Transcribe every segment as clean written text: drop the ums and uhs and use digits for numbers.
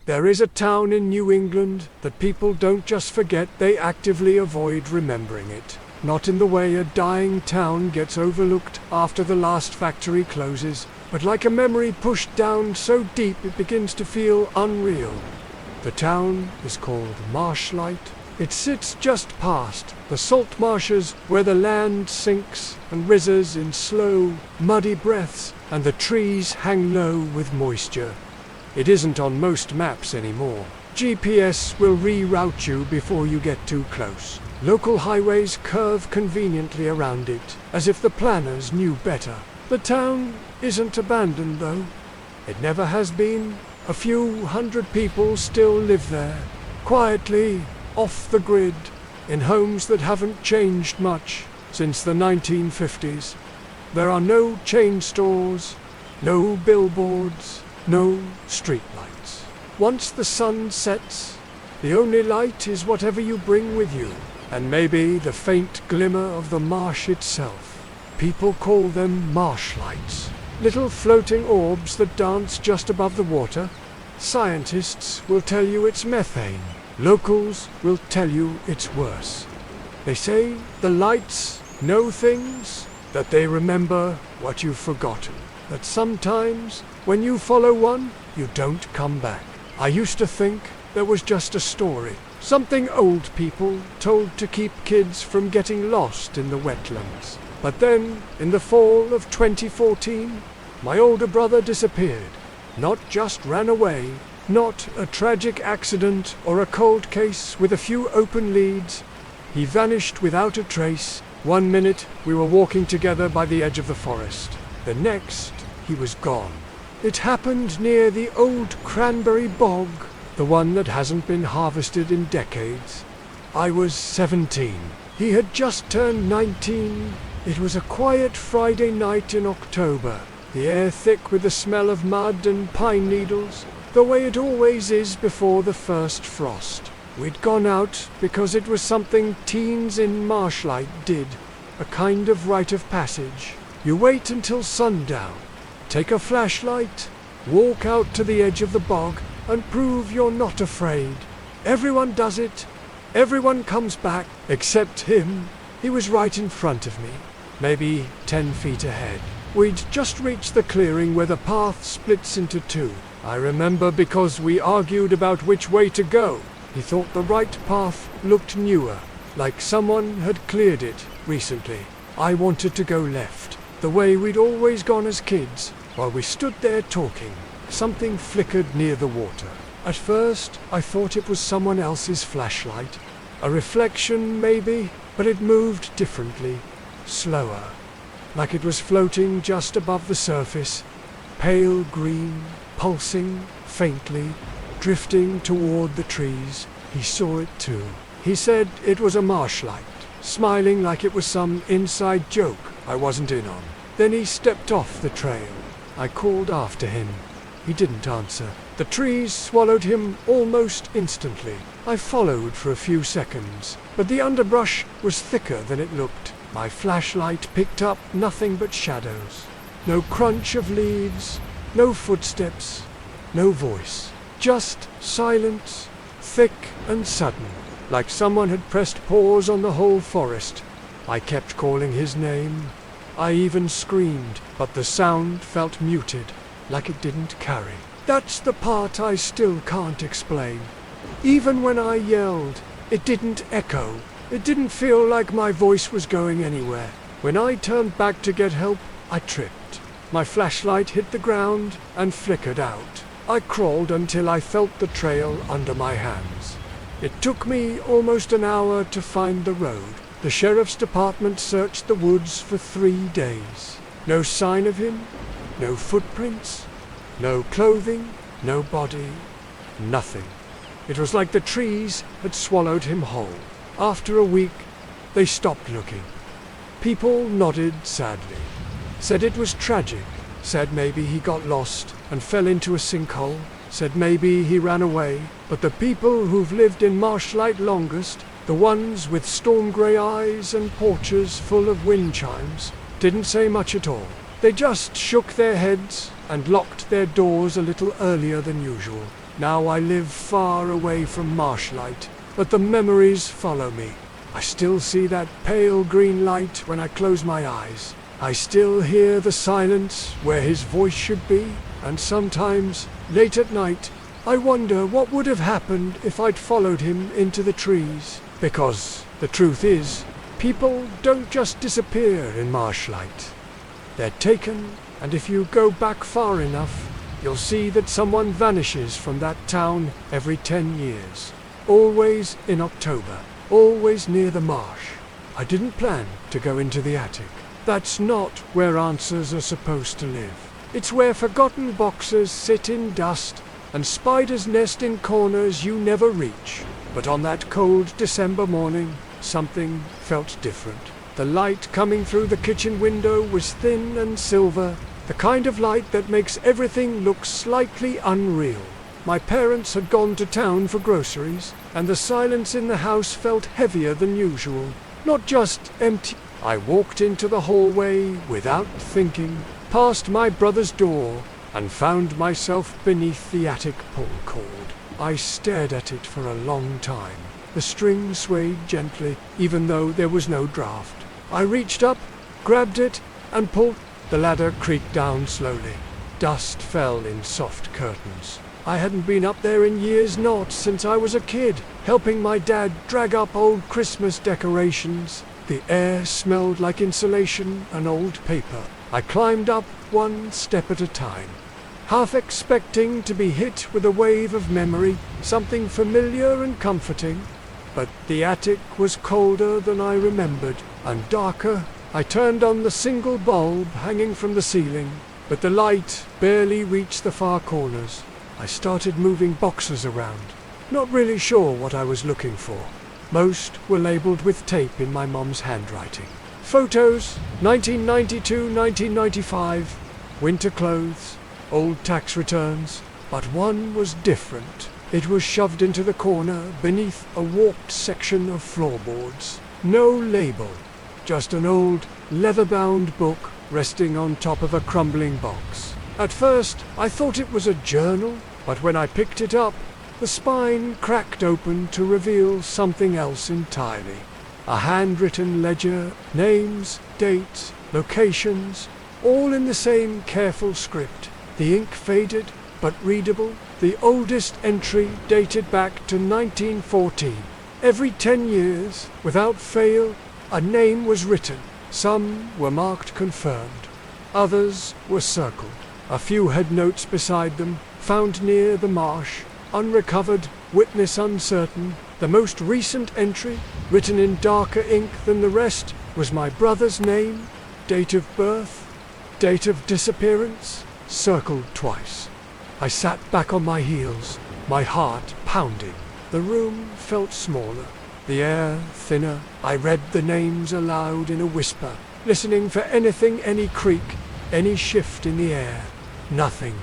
There is a town in New England that people don't just forget, they actively avoid remembering it. Not in the way a dying town gets overlooked after the last factory closes, but like a memory pushed down so deep it begins to feel unreal. The town is called Marshlight. It sits just past the salt marshes where the land sinks and rises in slow, muddy breaths, and the trees hang low with moisture. It isn't on most maps anymore. GPS will reroute you before you get too close. Local highways curve conveniently around it, as if the planners knew better. The town isn't abandoned, though. It never has been. A few hundred people still live there, quietly, off the grid, in homes that haven't changed much since the 1950s. There are no chain stores, no billboards, no streetlights. Once the sun sets, the only light is whatever you bring with you, and maybe the faint glimmer of the marsh itself. People call them marshlights, little floating orbs that dance just above the water. Scientists will tell you it's methane. Locals will tell you it's worse. They say the lights know things, that they remember what you've forgotten, that sometimes when you follow one, you don't come back. I used to think that was just a story, something old people told to keep kids from getting lost in the wetlands. But then, in the fall of 2014, my older brother disappeared. Not just ran away, not a tragic accident or a cold case with a few open leads. He vanished without a trace. One minute we were walking together by the edge of the forest. The next, he was gone. It happened near the old cranberry bog, the one that hasn't been harvested in decades. I was 17. He had just turned 19. It was a quiet Friday night in October, the air thick with the smell of mud and pine needles, the way it always is before the first frost. We'd gone out because it was something teens in Marshlight did, a kind of rite of passage. You wait until sundown, take a flashlight, walk out to the edge of the bog, and prove you're not afraid. Everyone does it. Everyone comes back, except him. He was right in front of me, maybe 10 feet ahead. We'd just reached the clearing where the path splits into two. I remember because we argued about which way to go. He thought the right path looked newer, like someone had cleared it recently. I wanted to go left, the way we'd always gone as kids. While we stood there talking, something flickered near the water. At first, I thought it was someone else's flashlight. A reflection, maybe, but it moved differently, slower, like it was floating just above the surface, pale green, pulsing faintly, drifting toward the trees. He saw it too. He said it was a marshlight, smiling like it was some inside joke I wasn't in on. Then he stepped off the trail. I called after him. He didn't answer. The trees swallowed him almost instantly. I followed for a few seconds, but the underbrush was thicker than it looked. My flashlight picked up nothing but shadows. No crunch of leaves, no footsteps, no voice. Just silence, thick and sudden, like someone had pressed pause on the whole forest. I kept calling his name. I even screamed, but the sound felt muted, like it didn't carry. That's the part I still can't explain. Even when I yelled, it didn't echo. It didn't feel like my voice was going anywhere. When I turned back to get help, I tripped. My flashlight hit the ground and flickered out. I crawled until I felt the trail under my hands. It took me almost an hour to find the road. The sheriff's department searched the woods for 3 days. No sign of him, no footprints, no clothing, no body, nothing. It was like the trees had swallowed him whole. After a week, they stopped looking. People nodded sadly, said it was tragic, said maybe he got lost and fell into a sinkhole, said maybe he ran away. But the people who've lived in Marshlight longest, the ones with storm-grey eyes and porches full of wind chimes, didn't say much at all. They just shook their heads and locked their doors a little earlier than usual. Now I live far away from Marshlight, but the memories follow me. I still see that pale green light when I close my eyes. I still hear the silence where his voice should be, and sometimes, late at night, I wonder what would have happened if I'd followed him into the trees. Because the truth is, people don't just disappear in Marshlight. They're taken, and if you go back far enough, you'll see that someone vanishes from that town every 10 years. Always in October, always near the marsh. I didn't plan to go into the attic. That's not where answers are supposed to live. It's where forgotten boxes sit in dust and spiders nest in corners you never reach. But on that cold December morning, something felt different. The light coming through the kitchen window was thin and silver, the kind of light that makes everything look slightly unreal. My parents had gone to town for groceries, and the silence in the house felt heavier than usual, not just empty. I walked into the hallway without thinking, past my brother's door, and found myself beneath the attic pull cord. I stared at it for a long time. The string swayed gently, even though there was no draft. I reached up, grabbed it, and pulled. The ladder creaked down slowly. Dust fell in soft curtains. I hadn't been up there in years, not since I was a kid, helping my dad drag up old Christmas decorations. The air smelled like insulation and old paper. I climbed up one step at a time, half expecting to be hit with a wave of memory, something familiar and comforting. But the attic was colder than I remembered, and darker. I turned on the single bulb hanging from the ceiling, but the light barely reached the far corners. I started moving boxes around, not really sure what I was looking for. Most were labeled with tape in my mom's handwriting. Photos, 1992, 1995, winter clothes, old tax returns, but one was different. It was shoved into the corner beneath a warped section of floorboards. No label, just an old, leather-bound book resting on top of a crumbling box. At first, I thought it was a journal, but when I picked it up, the spine cracked open to reveal something else entirely. A handwritten ledger, names, dates, locations, all in the same careful script. The ink faded, but readable. The oldest entry dated back to 1914. Every 10 years, without fail, a name was written. Some were marked confirmed. Others were circled. A few had notes beside them, found near the marsh, unrecovered, witness uncertain. The most recent entry, written in darker ink than the rest, was my brother's name, date of birth, date of disappearance, circled twice. I sat back on my heels, my heart pounding. The room felt smaller, the air thinner. I read the names aloud in a whisper, listening for anything, any creak, any shift in the air. Nothing.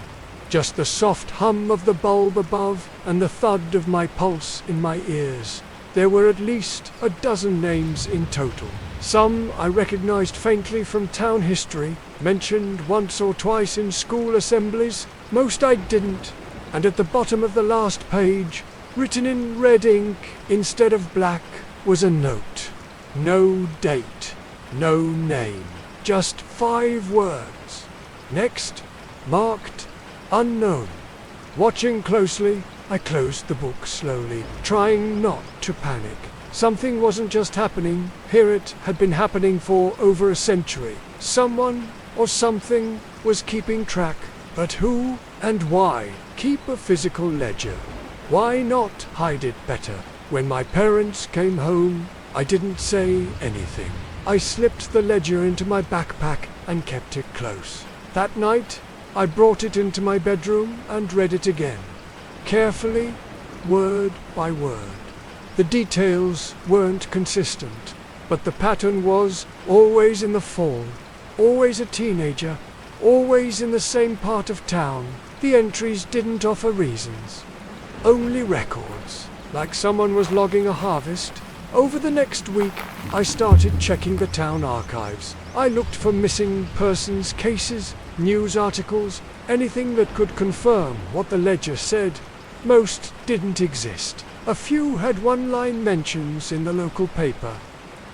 Just the soft hum of the bulb above and the thud of my pulse in my ears. There were at least a dozen names in total. Some I recognized faintly from town history, mentioned once or twice in school assemblies. Most I didn't. And at the bottom of the last page, written in red ink instead of black, was a note. No date, no name, just 5 words. Next, marked unknown. Watching closely, I closed the book slowly, trying not to panic. Something wasn't just happening, here it had been happening for over a century. Someone or something was keeping track, but who and why keep a physical ledger? Why not hide it better? When my parents came home, I didn't say anything. I slipped the ledger into my backpack and kept it close. That night, I brought it into my bedroom and read it again, carefully, word by word. The details weren't consistent, but the pattern was always in the fall, always a teenager, always in the same part of town. The entries didn't offer reasons, only records, like someone was logging a harvest. Over the next week, I started checking the town archives. I looked for missing persons cases, news articles, anything that could confirm what the ledger said. Most didn't exist. A few had one-line mentions in the local paper.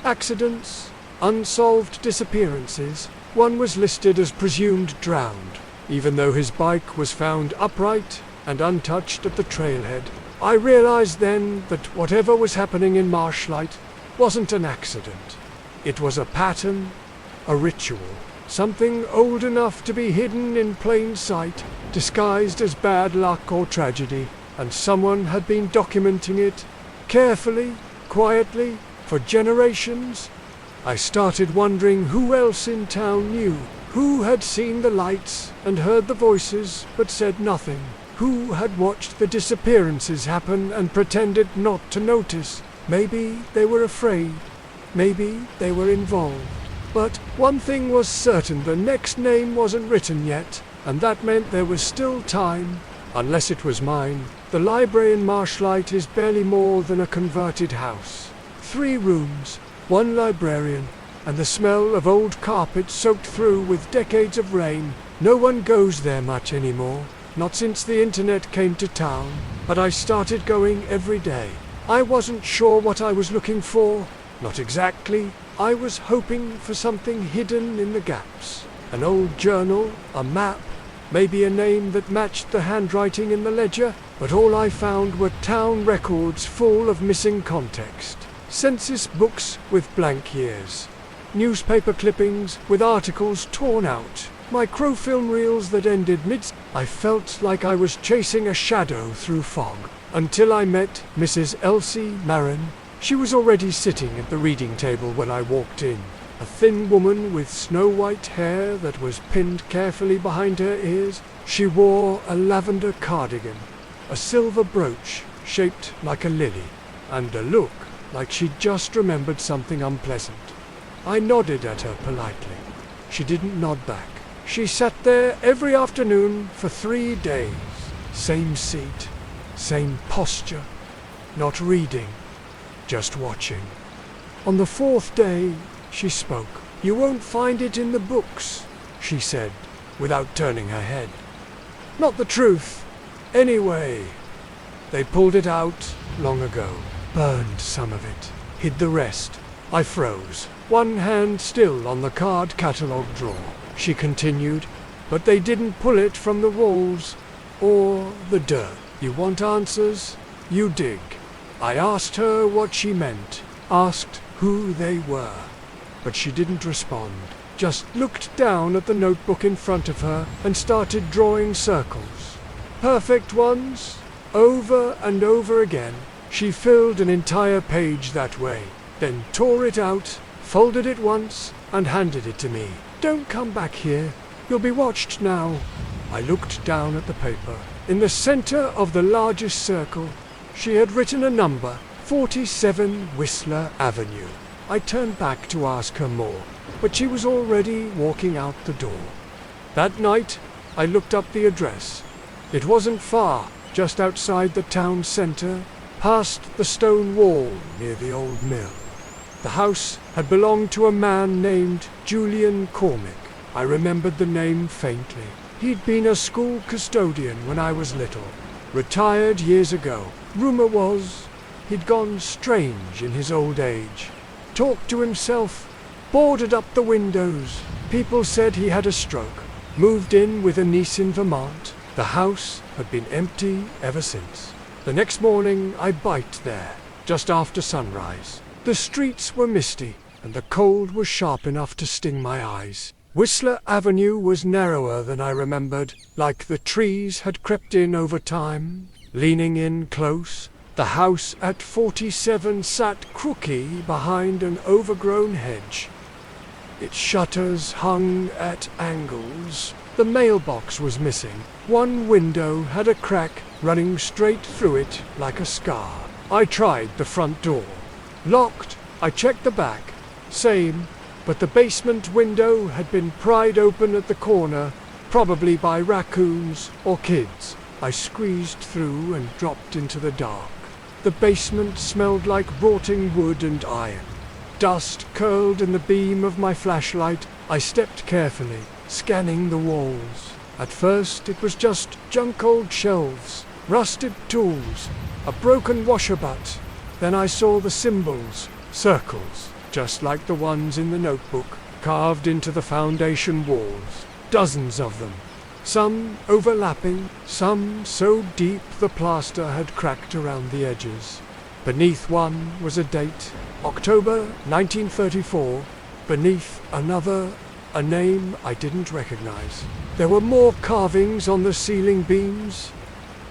Accidents, unsolved disappearances. One was listed as presumed drowned, even though his bike was found upright and untouched at the trailhead. I realized then that whatever was happening in Marshlight wasn't an accident. It was a pattern, a ritual, something old enough to be hidden in plain sight, disguised as bad luck or tragedy, and someone had been documenting it carefully, quietly, for generations. I started wondering who else in town knew, who had seen the lights and heard the voices but said nothing, who had watched the disappearances happen and pretended not to notice. Maybe they were afraid, maybe they were involved. But one thing was certain, the next name wasn't written yet, and that meant there was still time, unless it was mine. The library in Marshlight is barely more than a converted house. 3 rooms, 1 librarian, and the smell of old carpet soaked through with decades of rain. No one goes there much anymore, not since the internet came to town, but I started going every day. I wasn't sure what I was looking for, not exactly. I was hoping for something hidden in the gaps. An old journal, a map, maybe a name that matched the handwriting in the ledger, but all I found were town records full of missing context. Census books with blank years. Newspaper clippings with articles torn out. Microfilm reels that ended mid. I felt like I was chasing a shadow through fog, until I met Mrs. Elsie Marin. She was already sitting at the reading table when I walked in. A thin woman with snow-white hair that was pinned carefully behind her ears. She wore a lavender cardigan, a silver brooch shaped like a lily, and a look like she'd just remembered something unpleasant. I nodded at her politely. She didn't nod back. She sat there every afternoon for 3 days. Same seat, same posture, not reading, just watching. On the 4th day, she spoke. "You won't find it in the books," she said, without turning her head. "Not the truth. Anyway, they pulled it out long ago, burned some of it, hid the rest." I froze, one hand still on the card catalogue drawer. She continued, "But they didn't pull it from the walls or the dirt. You want answers? You dig." I asked her what she meant, asked who they were, but she didn't respond, just looked down at the notebook in front of her and started drawing circles. Perfect ones, over and over again. She filled an entire page that way, then tore it out, folded it once, and handed it to me. "Don't come back here. You'll be watched now." I looked down at the paper. In the center of the largest circle, she had written a number, 47 Whistler Avenue. I turned back to ask her more, but she was already walking out the door. That night, I looked up the address. It wasn't far, just outside the town center, past the stone wall near the old mill. The house had belonged to a man named Julian Cormick. I remembered the name faintly. He'd been a school custodian when I was little, retired years ago. Rumor was he'd gone strange in his old age, talked to himself, boarded up the windows. People said he had a stroke, moved in with a niece in Vermont. The house had been empty ever since. The next morning I biked there, just after sunrise. The streets were misty, and the cold was sharp enough to sting my eyes. Whistler Avenue was narrower than I remembered, like the trees had crept in over time, leaning in close. The house at 47 sat crooky behind an overgrown hedge. Its shutters hung at angles. The mailbox was missing. One window had a crack running straight through it like a scar. I tried the front door. Locked. I checked the back. Same, but the basement window had been pried open at the corner, probably by raccoons or kids. I squeezed through and dropped into the dark. The basement smelled like rotting wood and iron. Dust curled in the beam of my flashlight. I stepped carefully, scanning the walls. At first it was just junk old shelves, rusted tools, a broken washerbutt. Then I saw the symbols, circles, just like the ones in the notebook, carved into the foundation walls. Dozens of them. Some overlapping, some so deep the plaster had cracked around the edges. Beneath one was a date, October 1934. Beneath another, a name I didn't recognize. There were more carvings on the ceiling beams.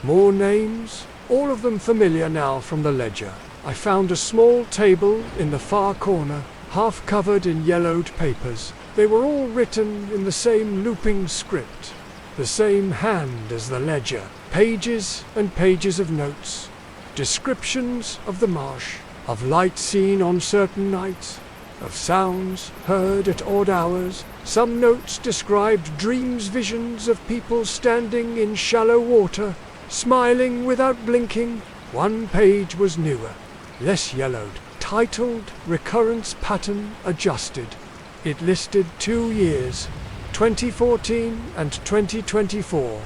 More names, all of them familiar now from the ledger. I found a small table in the far corner, half covered in yellowed papers. They were all written in the same looping script, the same hand as the ledger. Pages and pages of notes, descriptions of the marsh, of light seen on certain nights, of sounds heard at odd hours. Some notes described dreams, visions of people standing in shallow water, smiling without blinking. One page was newer, less yellowed, titled Recurrence Pattern Adjusted. It listed 2 years, 2014 and 2024.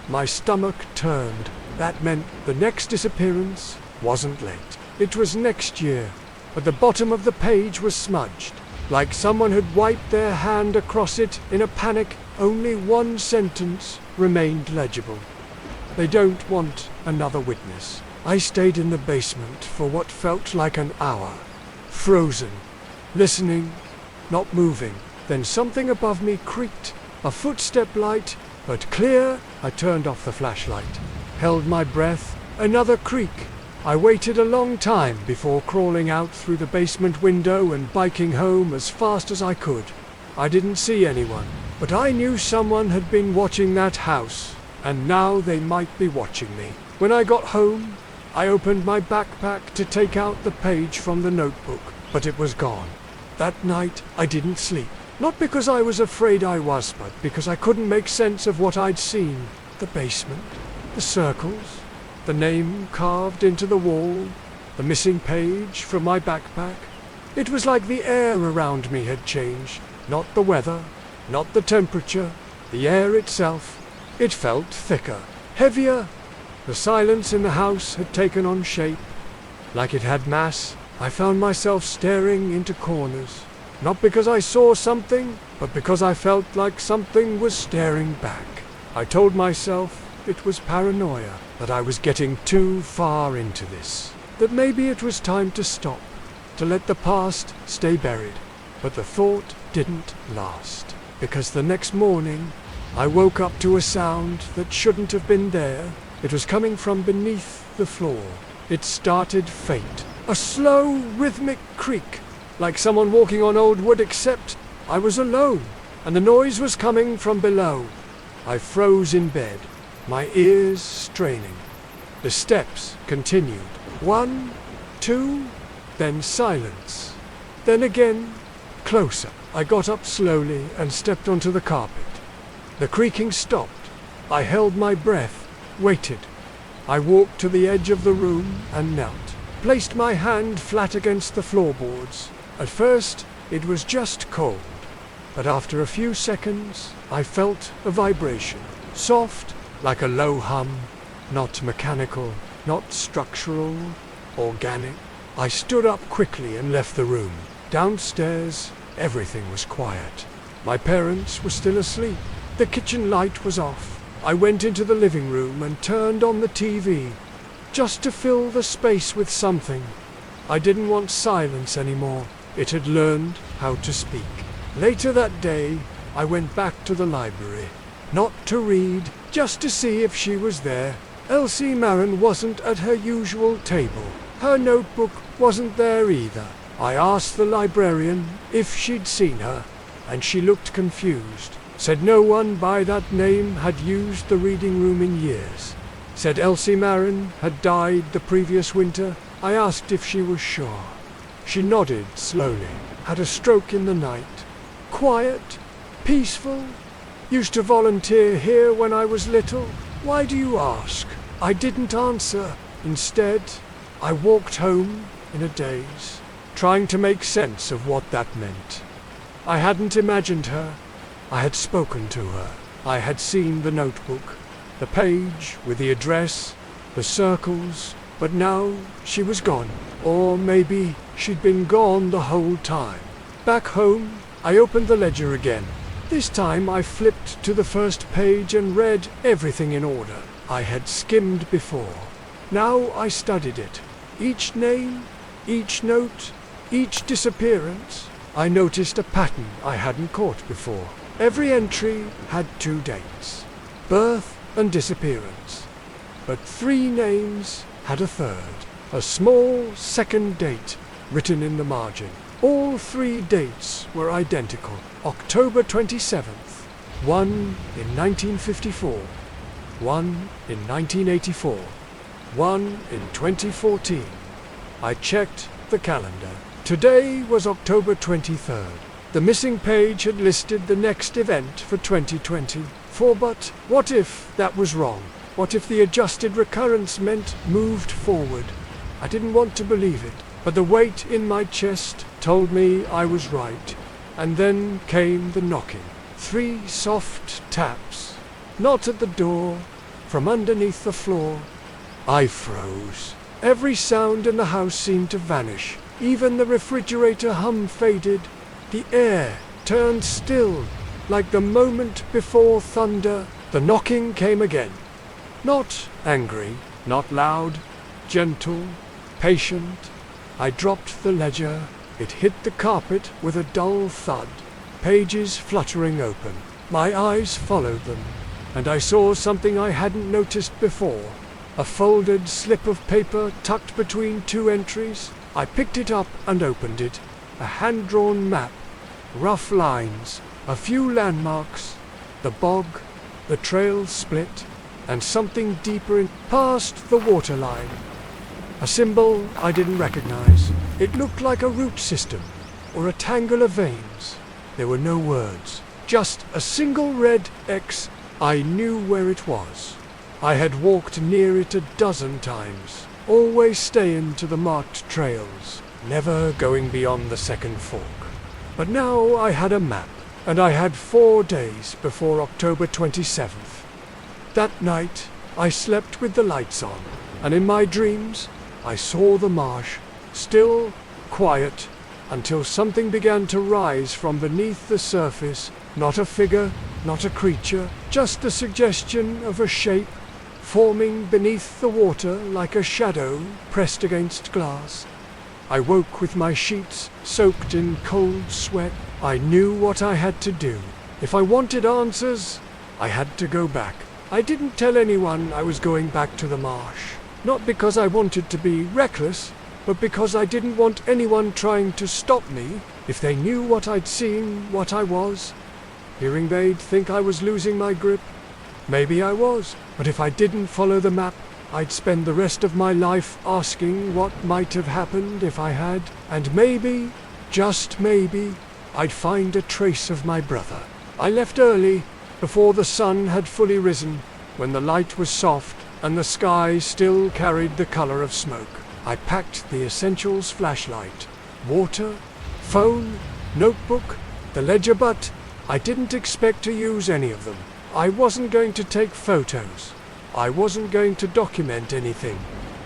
My stomach turned. That meant the next disappearance wasn't late. It was next year, but the bottom of the page was smudged, like someone had wiped their hand across it in a panic. Only one sentence remained legible. They don't want another witness. I stayed in the basement for what felt like an hour, frozen, listening, not moving. Then something above me creaked, a footstep light, but clear. I turned off the flashlight, held my breath. Another creak. I waited a long time before crawling out through the basement window and biking home as fast as I could. I didn't see anyone, but I knew someone had been watching that house, and now they might be watching me. When I got home, I opened my backpack to take out the page from the notebook, but it was gone. That night, I didn't sleep. Not because I was afraid I was, but because I couldn't make sense of what I'd seen. The basement, the circles, the name carved into the wall, the missing page from my backpack. It was like the air around me had changed. Not the weather, not the temperature, the air itself. It felt thicker, heavier. The silence in the house had taken on shape. Like it had mass, I found myself staring into corners. Not because I saw something, but because I felt like something was staring back. I told myself it was paranoia, that I was getting too far into this, that maybe it was time to stop, to let the past stay buried. But the thought didn't last, because the next morning I woke up to a sound that shouldn't have been there. It was coming from beneath the floor. It started faint, a slow, rhythmic creak, like someone walking on old wood, except I was alone, and the noise was coming from below. I froze in bed, my ears straining. The steps continued. 1, 2, then silence. Then again, closer. I got up slowly and stepped onto the carpet. The creaking stopped. I held my breath, waited. I walked to the edge of the room and knelt, placed my hand flat against the floorboards. At first, it was just cold, but after a few seconds, I felt a vibration, soft, like a low hum, not mechanical, not structural, organic. I stood up quickly and left the room. Downstairs, everything was quiet. My parents were still asleep. The kitchen light was off. I went into the living room and turned on the TV, just to fill the space with something. I didn't want silence anymore. It had learned how to speak. Later that day, I went back to the library. Not to read, just to see if she was there. Elsie Marin wasn't at her usual table. Her notebook wasn't there either. I asked the librarian if she'd seen her, and she looked confused. Said no one by that name had used the reading room in years. Said Elsie Marin had died the previous winter. I asked if she was sure. She nodded slowly. Had a stroke in the night. Quiet, peaceful. Used to volunteer here when I was little. Why do you ask? I didn't answer. Instead, I walked home in a daze, trying to make sense of what that meant. I hadn't imagined her. I had spoken to her. I had seen the notebook, the page with the address, the circles, but now she was gone. Or maybe she'd been gone the whole time. Back home, I opened the ledger again. This time I flipped to the first page and read everything in order. I had skimmed before. Now I studied it. Each name, each note, each disappearance. I noticed a pattern I hadn't caught before. Every entry had 2 dates, birth and disappearance. But 3 names had a third, a small second date written in the margin. All 3 dates were identical. October 27th, one in 1954, one in 1984, one in 2014. I checked the calendar. Today was October 23rd. The missing page had listed the next event for 2024, but what if that was wrong? What if the adjusted recurrence meant moved forward? I didn't want to believe it, but the weight in my chest told me I was right. And then came the knocking. 3 soft taps. Not at the door, from underneath the floor. I froze. Every sound in the house seemed to vanish. Even the refrigerator hum faded. The air turned still, like the moment before thunder. The knocking came again. Not angry, not loud, gentle, patient. I dropped the ledger. It hit the carpet with a dull thud, pages fluttering open. My eyes followed them, and I saw something I hadn't noticed before. A folded slip of paper tucked between 2 entries. I picked it up and opened it. A hand-drawn map, rough lines, a few landmarks, the bog, the trail split, and something deeper in past the waterline. A symbol I didn't recognize. It looked like a root system, or a tangle of veins. There were no words, just a single red X. I knew where it was. I had walked near it a dozen times, always staying to the marked trails, never going beyond the second fork. But now I had a map, and I had 4 days before October 27th. That night, I slept with the lights on, and in my dreams, I saw the marsh, still, quiet, until something began to rise from beneath the surface. Not a figure, not a creature, just the suggestion of a shape, forming beneath the water like a shadow pressed against glass. I woke with my sheets soaked in cold sweat. I knew what I had to do. If I wanted answers, I had to go back. I didn't tell anyone I was going back to the marsh. Not because I wanted to be reckless, but because I didn't want anyone trying to stop me. If they knew what I'd seen, what I was, fearing they'd think I was losing my grip. Maybe I was, but if I didn't follow the map, I'd spend the rest of my life asking what might have happened if I had, and maybe, just maybe, I'd find a trace of my brother. I left early, before the sun had fully risen, when the light was soft and the sky still carried the color of smoke. I packed the essentials: flashlight, water, phone, notebook, the ledger, but I didn't expect to use any of them. I wasn't going to take photos. I wasn't going to document anything.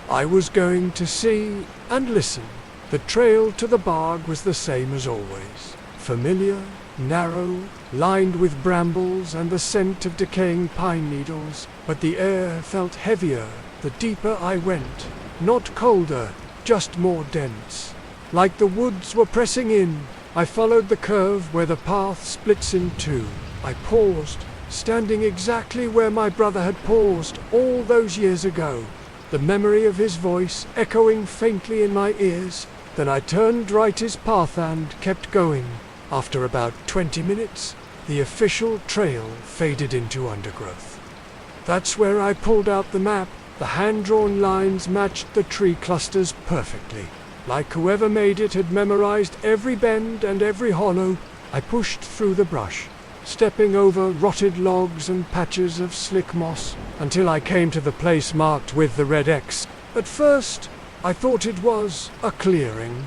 I was going to see and listen. The trail to the bog was the same as always. Familiar, narrow, lined with brambles and the scent of decaying pine needles, but the air felt heavier the deeper I went. Not colder, just more dense. Like the woods were pressing in. I followed the curve where the path splits in 2. I paused, standing exactly where my brother had paused all those years ago, the memory of his voice echoing faintly in my ears. Then I turned right his path and kept going. After about 20 minutes, the official trail faded into undergrowth. That's where I pulled out the map. The hand-drawn lines matched the tree clusters perfectly. Like whoever made it had memorized every bend and every hollow. I pushed through the brush, stepping over rotted logs and patches of slick moss, until I came to the place marked with the red X. At first, I thought it was a clearing,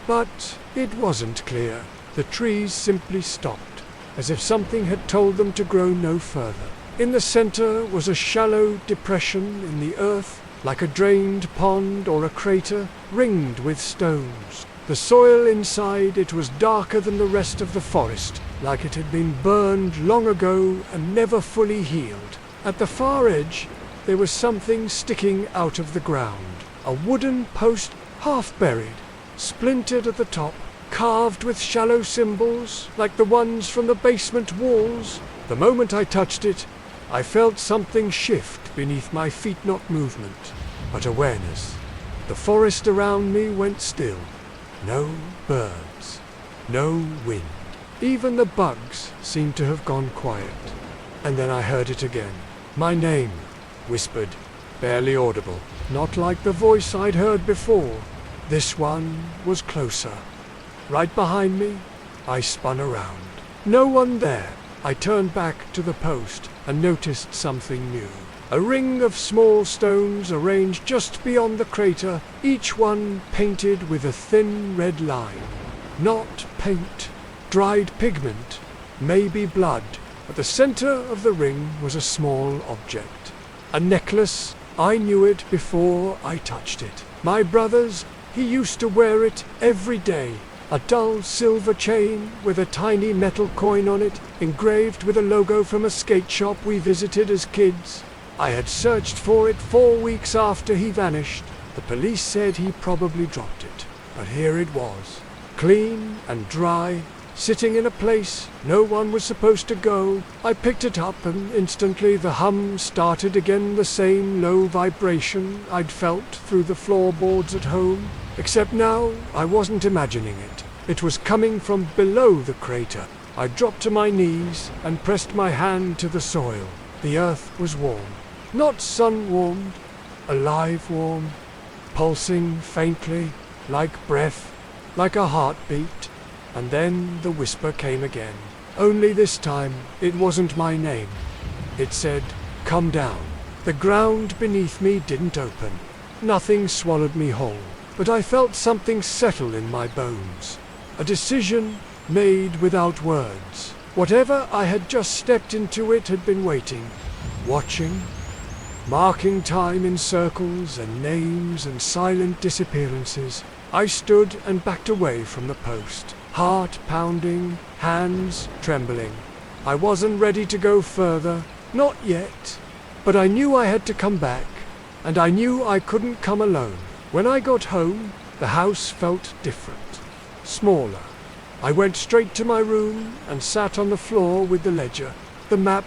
but it wasn't clear. The trees simply stopped, as if something had told them to grow no further. In the center was a shallow depression in the earth, like a drained pond or a crater ringed with stones. The soil inside it was darker than the rest of the forest, like it had been burned long ago and never fully healed. At the far edge, there was something sticking out of the ground. A wooden post, half buried, splintered at the top, carved with shallow symbols, like the ones from the basement walls. The moment I touched it, I felt something shift beneath my feet, not movement, but awareness. The forest around me went still. No birds, no wind. Even the bugs seemed to have gone quiet. And then I heard it again. My name, whispered, barely audible, not like the voice I'd heard before. This one was closer. Right behind me, I spun around. No one there. I turned back to the post and noticed something new. A ring of small stones arranged just beyond the crater, each one painted with a thin red line. Not paint, dried pigment, maybe blood. At the center of the ring was a small object. A necklace. I knew it before I touched it. My brother's. He used to wear it every day. A dull silver chain with a tiny metal coin on it, engraved with a logo from a skate shop we visited as kids. I had searched for it 4 weeks after he vanished. The police said he probably dropped it. But here it was, clean and dry, sitting in a place no one was supposed to go. I picked it up and instantly the hum started again, the same low vibration I'd felt through the floorboards at home. Except now I wasn't imagining it. It was coming from below the crater. I dropped to my knees and pressed my hand to the soil. The earth was warm. Not sun-warmed, alive warm, pulsing faintly, like breath, like a heartbeat. And then the whisper came again. Only this time it wasn't my name. It said, "Come down." The ground beneath me didn't open. Nothing swallowed me whole. But I felt something settle in my bones. A decision made without words. Whatever I had just stepped into, it had been waiting, watching, marking time in circles and names and silent disappearances. I stood and backed away from the post, heart pounding, hands trembling. I wasn't ready to go further, not yet, but I knew I had to come back, and I knew I couldn't come alone. When I got home, the house felt different, smaller. I went straight to my room and sat on the floor with the ledger, the map,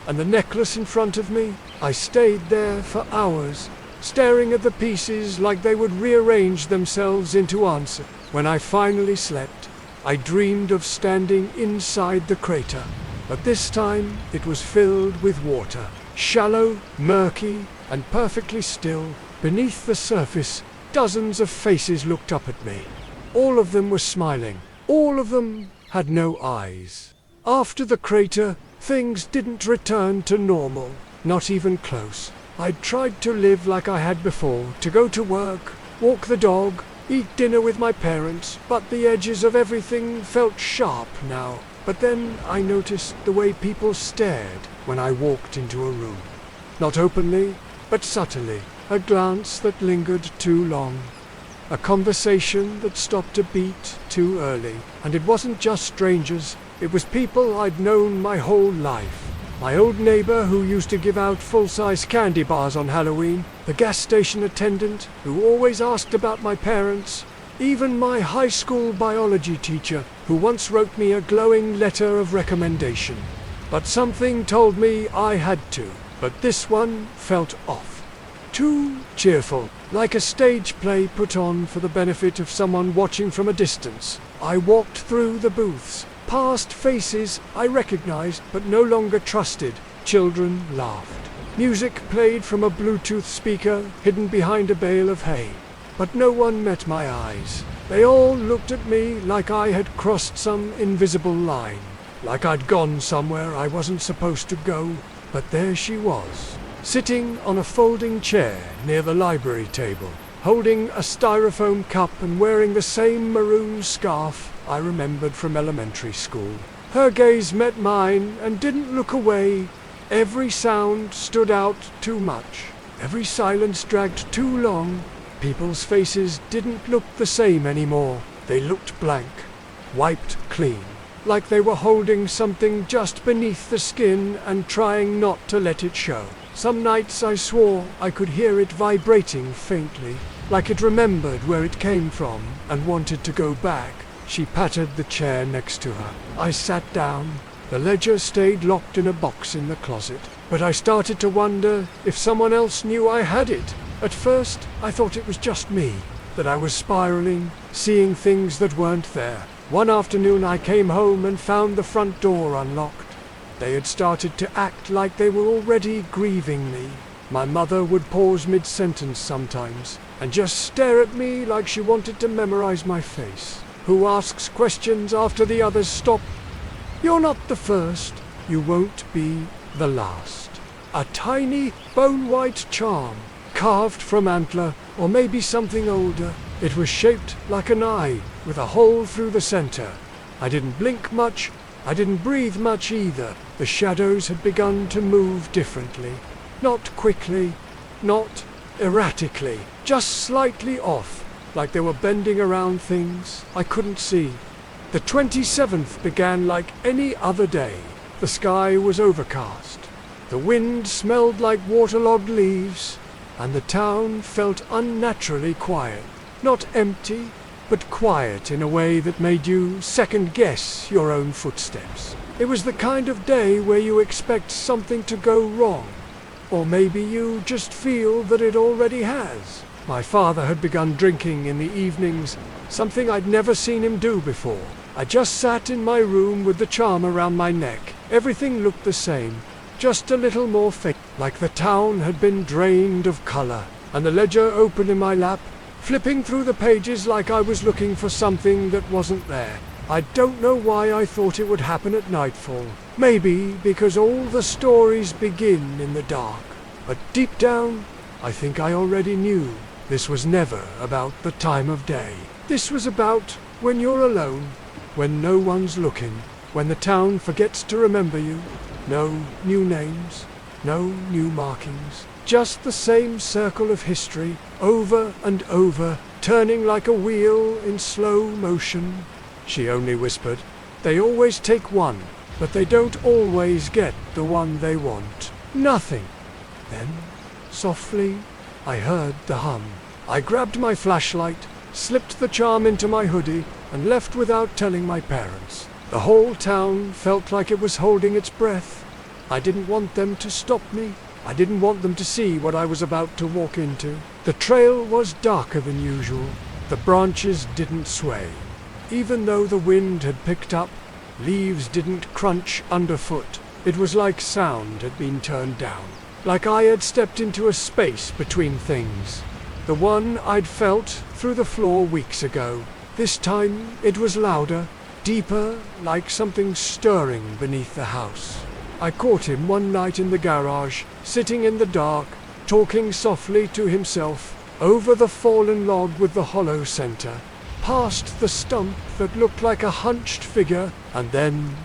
and the necklace in front of me. I stayed there for hours, staring at the pieces like they would rearrange themselves into answers. When I finally slept, I dreamed of standing inside the crater, but this time it was filled with water, shallow, murky, and perfectly still. Beneath the surface, dozens of faces looked up at me. All of them were smiling. All of them had no eyes. After the crater, things didn't return to normal, not even close. I'd tried to live like I had before, to go to work, walk the dog, eat dinner with my parents, but the edges of everything felt sharp now. But then I noticed the way people stared when I walked into a room. Not openly, but subtly. A glance that lingered too long. A conversation that stopped a beat too early. And it wasn't just strangers. It was people I'd known my whole life. My old neighbor who used to give out full-size candy bars on Halloween. The gas station attendant who always asked about my parents. Even my high school biology teacher who once wrote me a glowing letter of recommendation. But something told me I had to. But this one felt off. Too cheerful, like a stage play put on for the benefit of someone watching from a distance. I walked through the booths, past faces I recognized but no longer trusted. Children laughed. Music played from a Bluetooth speaker hidden behind a bale of hay. But no one met my eyes. They all looked at me like I had crossed some invisible line, like I'd gone somewhere I wasn't supposed to go. But there she was, sitting on a folding chair near the library table, holding a styrofoam cup and wearing the same maroon scarf I remembered from elementary school. Her gaze met mine and didn't look away. Every sound stood out too much. Every silence dragged too long. People's faces didn't look the same anymore. They looked blank, wiped clean, like they were holding something just beneath the skin and trying not to let it show. Some nights I swore I could hear it vibrating faintly, like it remembered where it came from and wanted to go back. She patted the chair next to her. I sat down. The ledger stayed locked in a box in the closet, but I started to wonder if someone else knew I had it. At first, I thought it was just me, that I was spiraling, seeing things that weren't there. One afternoon I came home and found the front door unlocked. They had started to act like they were already grieving me. My mother would pause mid-sentence sometimes and just stare at me like she wanted to memorize my face. Who asks questions after the others stop? You're not the first. You won't be the last. A tiny, bone-white charm, carved from antler, or maybe something older. It was shaped like an eye, with a hole through the center. I didn't blink much. I didn't breathe much either. The shadows had begun to move differently. Not quickly, not erratically, just slightly off, like they were bending around things I couldn't see. The 27th began like any other day. The sky was overcast. The wind smelled like waterlogged leaves, and the town felt unnaturally quiet. Not empty, but quiet in a way that made you second-guess your own footsteps. It was the kind of day where you expect something to go wrong, or maybe you just feel that it already has. My father had begun drinking in the evenings, something I'd never seen him do before. I just sat in my room with the charm around my neck. Everything looked the same, just a little more fake, like the town had been drained of color, and the ledger open in my lap, flipping through the pages like I was looking for something that wasn't there. I don't know why I thought it would happen at nightfall. Maybe because all the stories begin in the dark. But deep down, I think I already knew this was never about the time of day. This was about when you're alone, when no one's looking, when the town forgets to remember you. No new names, no new markings. Just the same circle of history, over and over, turning like a wheel in slow motion. She only whispered, "They always take one, but they don't always get the one they want." Nothing. Then, softly, I heard the hum. I grabbed my flashlight, slipped the charm into my hoodie, and left without telling my parents. The whole town felt like it was holding its breath. I didn't want them to stop me. I didn't want them to see what I was about to walk into. The trail was darker than usual. The branches didn't sway. Even though the wind had picked up, leaves didn't crunch underfoot. It was like sound had been turned down. Like I had stepped into a space between things. The one I'd felt through the floor weeks ago. This time it was louder, deeper, like something stirring beneath the house. I caught him one night in the garage, sitting in the dark, talking softly to himself, over the fallen log with the hollow center, past the stump that looked like a hunched figure, and then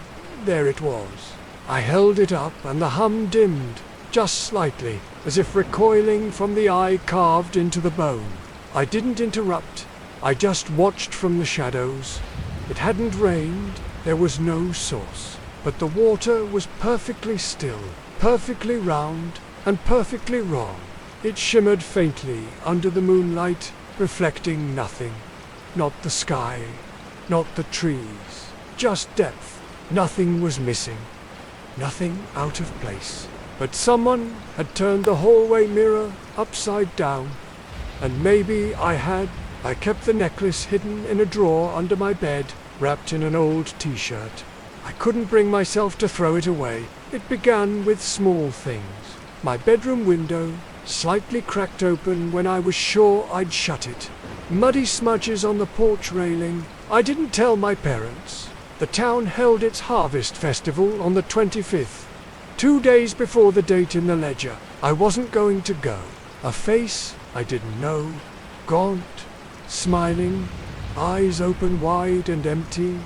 there it was. I held it up and the hum dimmed, just slightly, as if recoiling from the eye carved into the bone. I didn't interrupt. I just watched from the shadows. It hadn't rained. There was no source. But the water was perfectly still, perfectly round, and perfectly wrong. It shimmered faintly under the moonlight, reflecting nothing. Not the sky, not the trees, just depth. Nothing was missing, nothing out of place. But someone had turned the hallway mirror upside down, and maybe I had. I kept the necklace hidden in a drawer under my bed, wrapped in an old t-shirt. I couldn't bring myself to throw it away. It began with small things. My bedroom window, slightly cracked open when I was sure I'd shut it. Muddy smudges on the porch railing. I didn't tell my parents. The town held its harvest festival on the 25th, 2 days before the date in the ledger. I wasn't going to go. A face I didn't know, gaunt, smiling, eyes open wide and empty.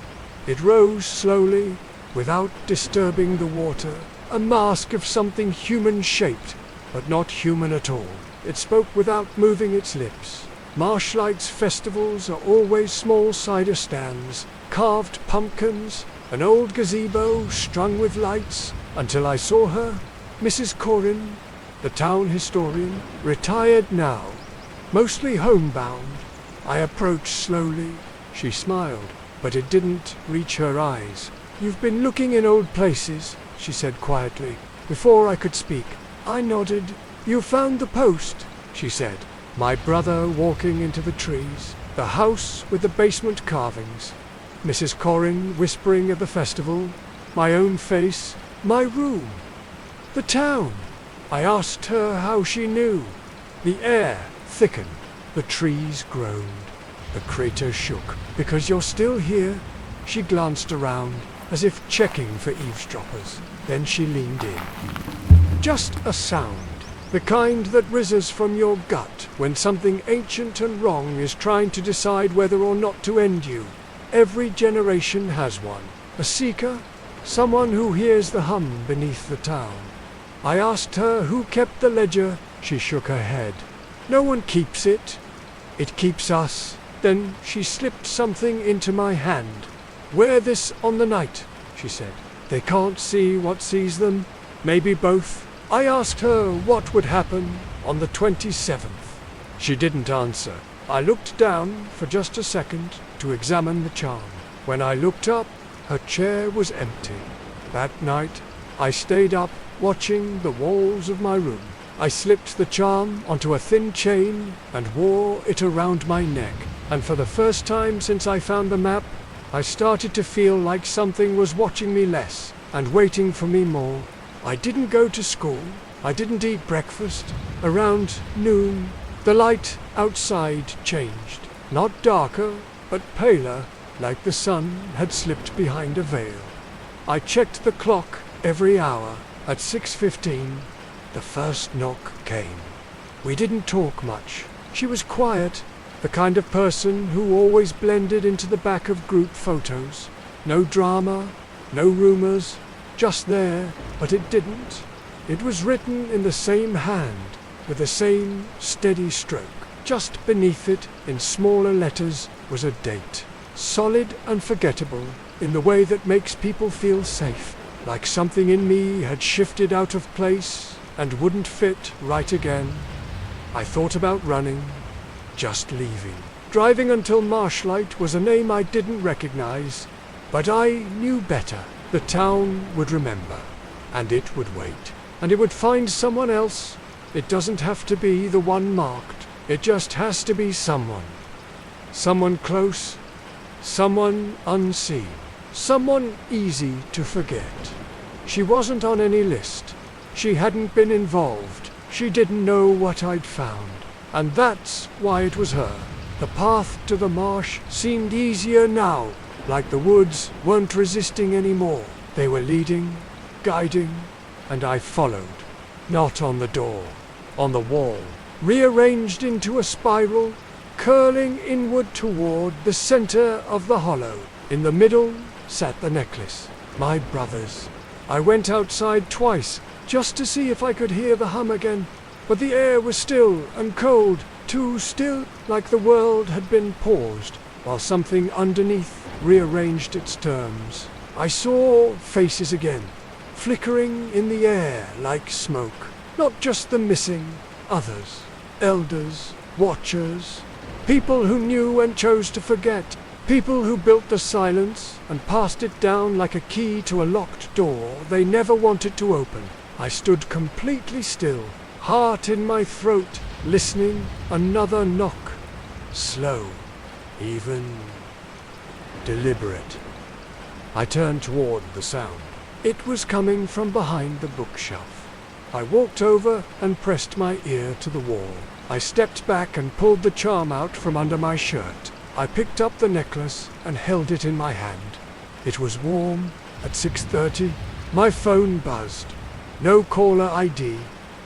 It rose slowly, without disturbing the water, a mask of something human-shaped, but not human at all. It spoke without moving its lips. Marshlight's festivals are always small cider stands, carved pumpkins, an old gazebo strung with lights, until I saw her, Mrs. Corin, the town historian, retired now, mostly homebound. I approached slowly. She smiled, but it didn't reach her eyes. "You've been looking in old places," she said quietly. Before I could speak, I nodded. "You found the post," she said. My brother walking into the trees, the house with the basement carvings, Mrs. Corin whispering at the festival, my own face, my room, the town. I asked her how she knew. The air thickened, the trees groaned, the crater shook. "Because you're still here." She glanced around, as if checking for eavesdroppers. Then she leaned in. "Just a sound. The kind that rises from your gut when something ancient and wrong is trying to decide whether or not to end you. Every generation has one. A seeker, someone who hears the hum beneath the town." I asked her who kept the ledger. She shook her head. "No one keeps it. It keeps us." Then she slipped something into my hand. "Wear this on the night," she said. "They can't see what sees them. Maybe both." I asked her what would happen on the 27th. She didn't answer. I looked down for just a second to examine the charm. When I looked up, her chair was empty. That night, I stayed up watching the walls of my room. I slipped the charm onto a thin chain and wore it around my neck. And for the first time since I found the map, I started to feel like something was watching me less and waiting for me more. I didn't go to school. I didn't eat breakfast. Around noon, the light outside changed. Not darker, but paler, like the sun had slipped behind a veil. I checked the clock every hour. At 6:15, the first knock came. We didn't talk much. She was quiet, the kind of person who always blended into the back of group photos. No drama, no rumors, just there, but it didn't. It was written in the same hand, with the same steady stroke. Just beneath it, in smaller letters, was a date. Solid and forgettable, in the way that makes people feel safe. Like something in me had shifted out of place and wouldn't fit right again. I thought about running, just leaving. Driving until Marshlight was a name I didn't recognize, but I knew better. The town would remember, and it would wait. And it would find someone else. It doesn't have to be the one marked. It just has to be someone. Someone close, someone unseen. Someone easy to forget. She wasn't on any list. She hadn't been involved. She didn't know what I'd found. And that's why it was her. The path to the marsh seemed easier now, like the woods weren't resisting anymore. They were leading, guiding, and I followed. Not on the door, on the wall, rearranged into a spiral, curling inward toward the center of the hollow. In the middle sat the necklace, my brother's. I went outside twice, just to see if I could hear the hum again, but the air was still and cold, too still, like the world had been paused, while something underneath rearranged its terms. I saw faces again, flickering in the air like smoke. Not just the missing, others, elders, watchers, people who knew and chose to forget. People who built the silence and passed it down like a key to a locked door they never wanted to open. I stood completely still, heart in my throat, listening. Another knock. Slow, even deliberate. I turned toward the sound. It was coming from behind the bookshelf. I walked over and pressed my ear to the wall. I stepped back and pulled the charm out from under my shirt. I picked up the necklace and held it in my hand. It was warm. At 6:30, my phone buzzed. No caller ID,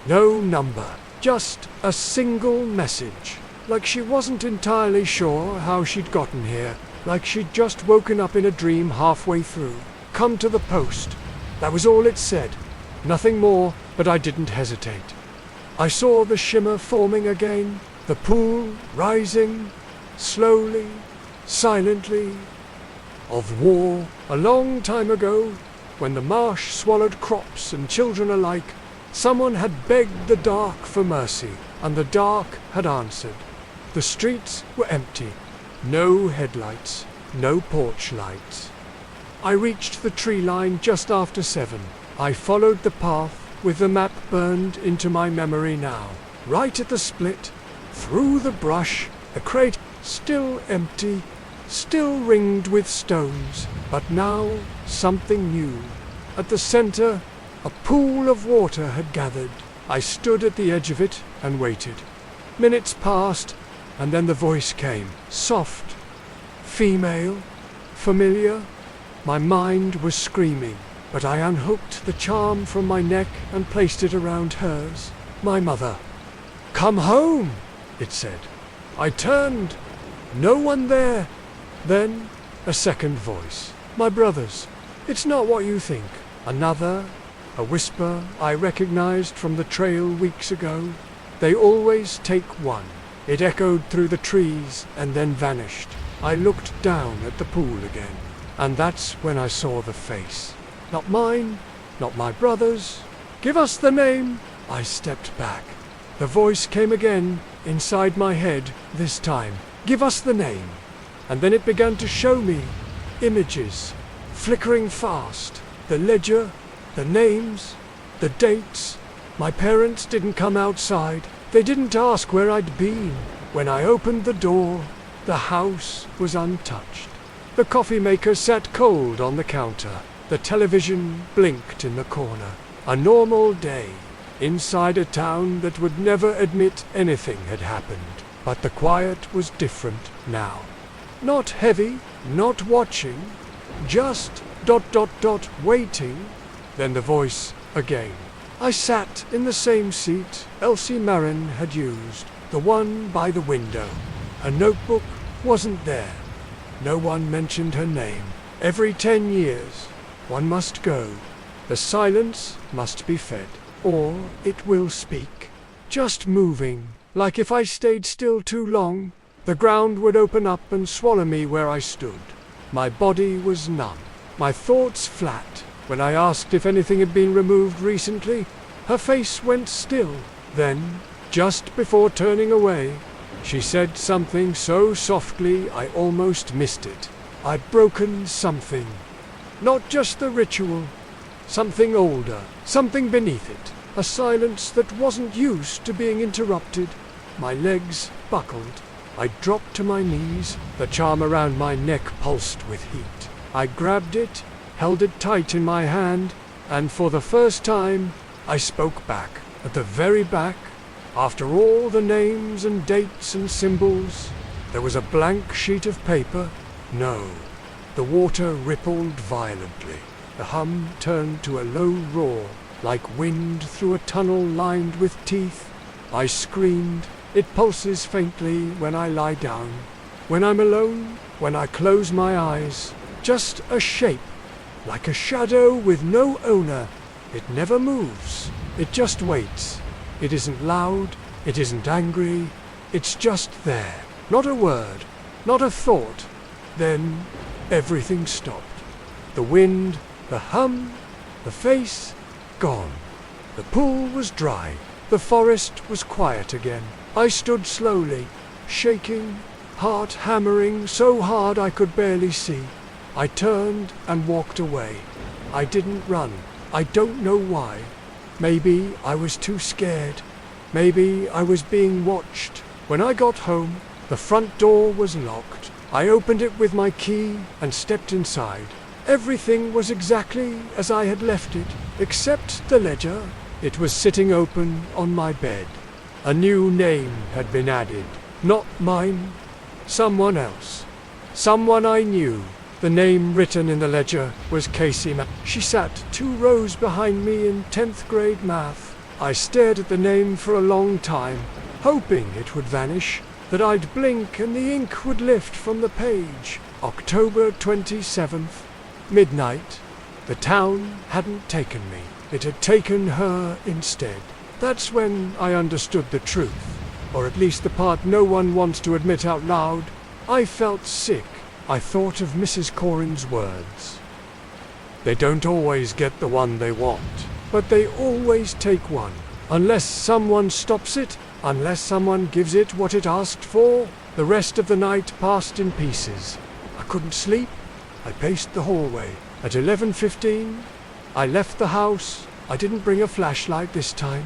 no number, just a single message. Like she wasn't entirely sure how she'd gotten here, like she'd just woken up in a dream halfway through. Come to the post. That was all it said. Nothing more, but I didn't hesitate. I saw the shimmer forming again, the pool rising, slowly, silently, of war. A long time ago, when the marsh swallowed crops and children alike, someone had begged the dark for mercy, and the dark had answered. The streets were empty, no headlights, no porch lights. I reached the tree line just after 7. I followed the path with the map burned into my memory now. Right at the split, through the brush, the crate still empty, still ringed with stones, but now something new. At the center, a pool of water had gathered. I stood at the edge of it and waited. Minutes passed, and then the voice came, soft, female, familiar. My mind was screaming, but I unhooked the charm from my neck and placed it around hers. My mother. "Come home," it said. I turned. No one there. Then a second voice. "My brothers. It's not what you think." Another, a whisper I recognized from the trail weeks ago. "They always take one." It echoed through the trees and then vanished. I looked down at the pool again, and that's when I saw the face. Not mine, not my brother's. "Give us the name." I stepped back. The voice came again, inside my head this time. "Give us the name." And then it began to show me images, flickering fast. The ledger, the names, the dates. My parents didn't come outside. They didn't ask where I'd been. When I opened the door, the house was untouched. The coffee maker sat cold on the counter. The television blinked in the corner. A normal day, inside a town that would never admit anything had happened. But the quiet was different now. Not heavy, not watching, just ... waiting. Then the voice again. I sat in the same seat Elsie Marin had used, the one by the window. Her notebook wasn't there. No one mentioned her name. Every 10 years, one must go. The silence must be fed, or it will speak. Just moving, like if I stayed still too long, the ground would open up and swallow me where I stood. My body was numb, my thoughts flat. When I asked if anything had been removed recently, her face went still. Then, just before turning away, she said something so softly I almost missed it. I'd broken something. Not just the ritual. Something older, something beneath it. A silence that wasn't used to being interrupted. My legs buckled. I dropped to my knees. The charm around my neck pulsed with heat. I grabbed it, held it tight in my hand, and for the first time, I spoke back. At the very back, after all the names and dates and symbols, there was a blank sheet of paper. No. The water rippled violently. The hum turned to a low roar, like wind through a tunnel lined with teeth. I screamed. It pulses faintly when I lie down. When I'm alone, when I close my eyes, just a shape, like a shadow with no owner. It never moves. It just waits. It isn't loud. It isn't angry. It's just there. Not a word. Not a thought. Then everything stopped. The wind, the hum, the face, gone. The pool was dry. The forest was quiet again. I stood slowly, shaking, heart hammering so hard I could barely see. I turned and walked away. I didn't run. I don't know why. Maybe I was too scared. Maybe I was being watched. When I got home, the front door was locked. I opened it with my key and stepped inside. Everything was exactly as I had left it, except the ledger. It was sitting open on my bed. A new name had been added. Not mine. Someone else. Someone I knew. The name written in the ledger was Casey. She sat 2 rows behind me in 10th grade math. I stared at the name for a long time, hoping it would vanish, that I'd blink and the ink would lift from the page. October 27th, midnight. The town hadn't taken me. It had taken her instead. That's when I understood the truth, or at least the part no one wants to admit out loud. I felt sick. I thought of Mrs. Corrin's words. They don't always get the one they want, but they always take one. Unless someone stops it, unless someone gives it what it asked for. The rest of the night passed in pieces. I couldn't sleep. I paced the hallway. At 11:15, I left the house. I didn't bring a flashlight this time.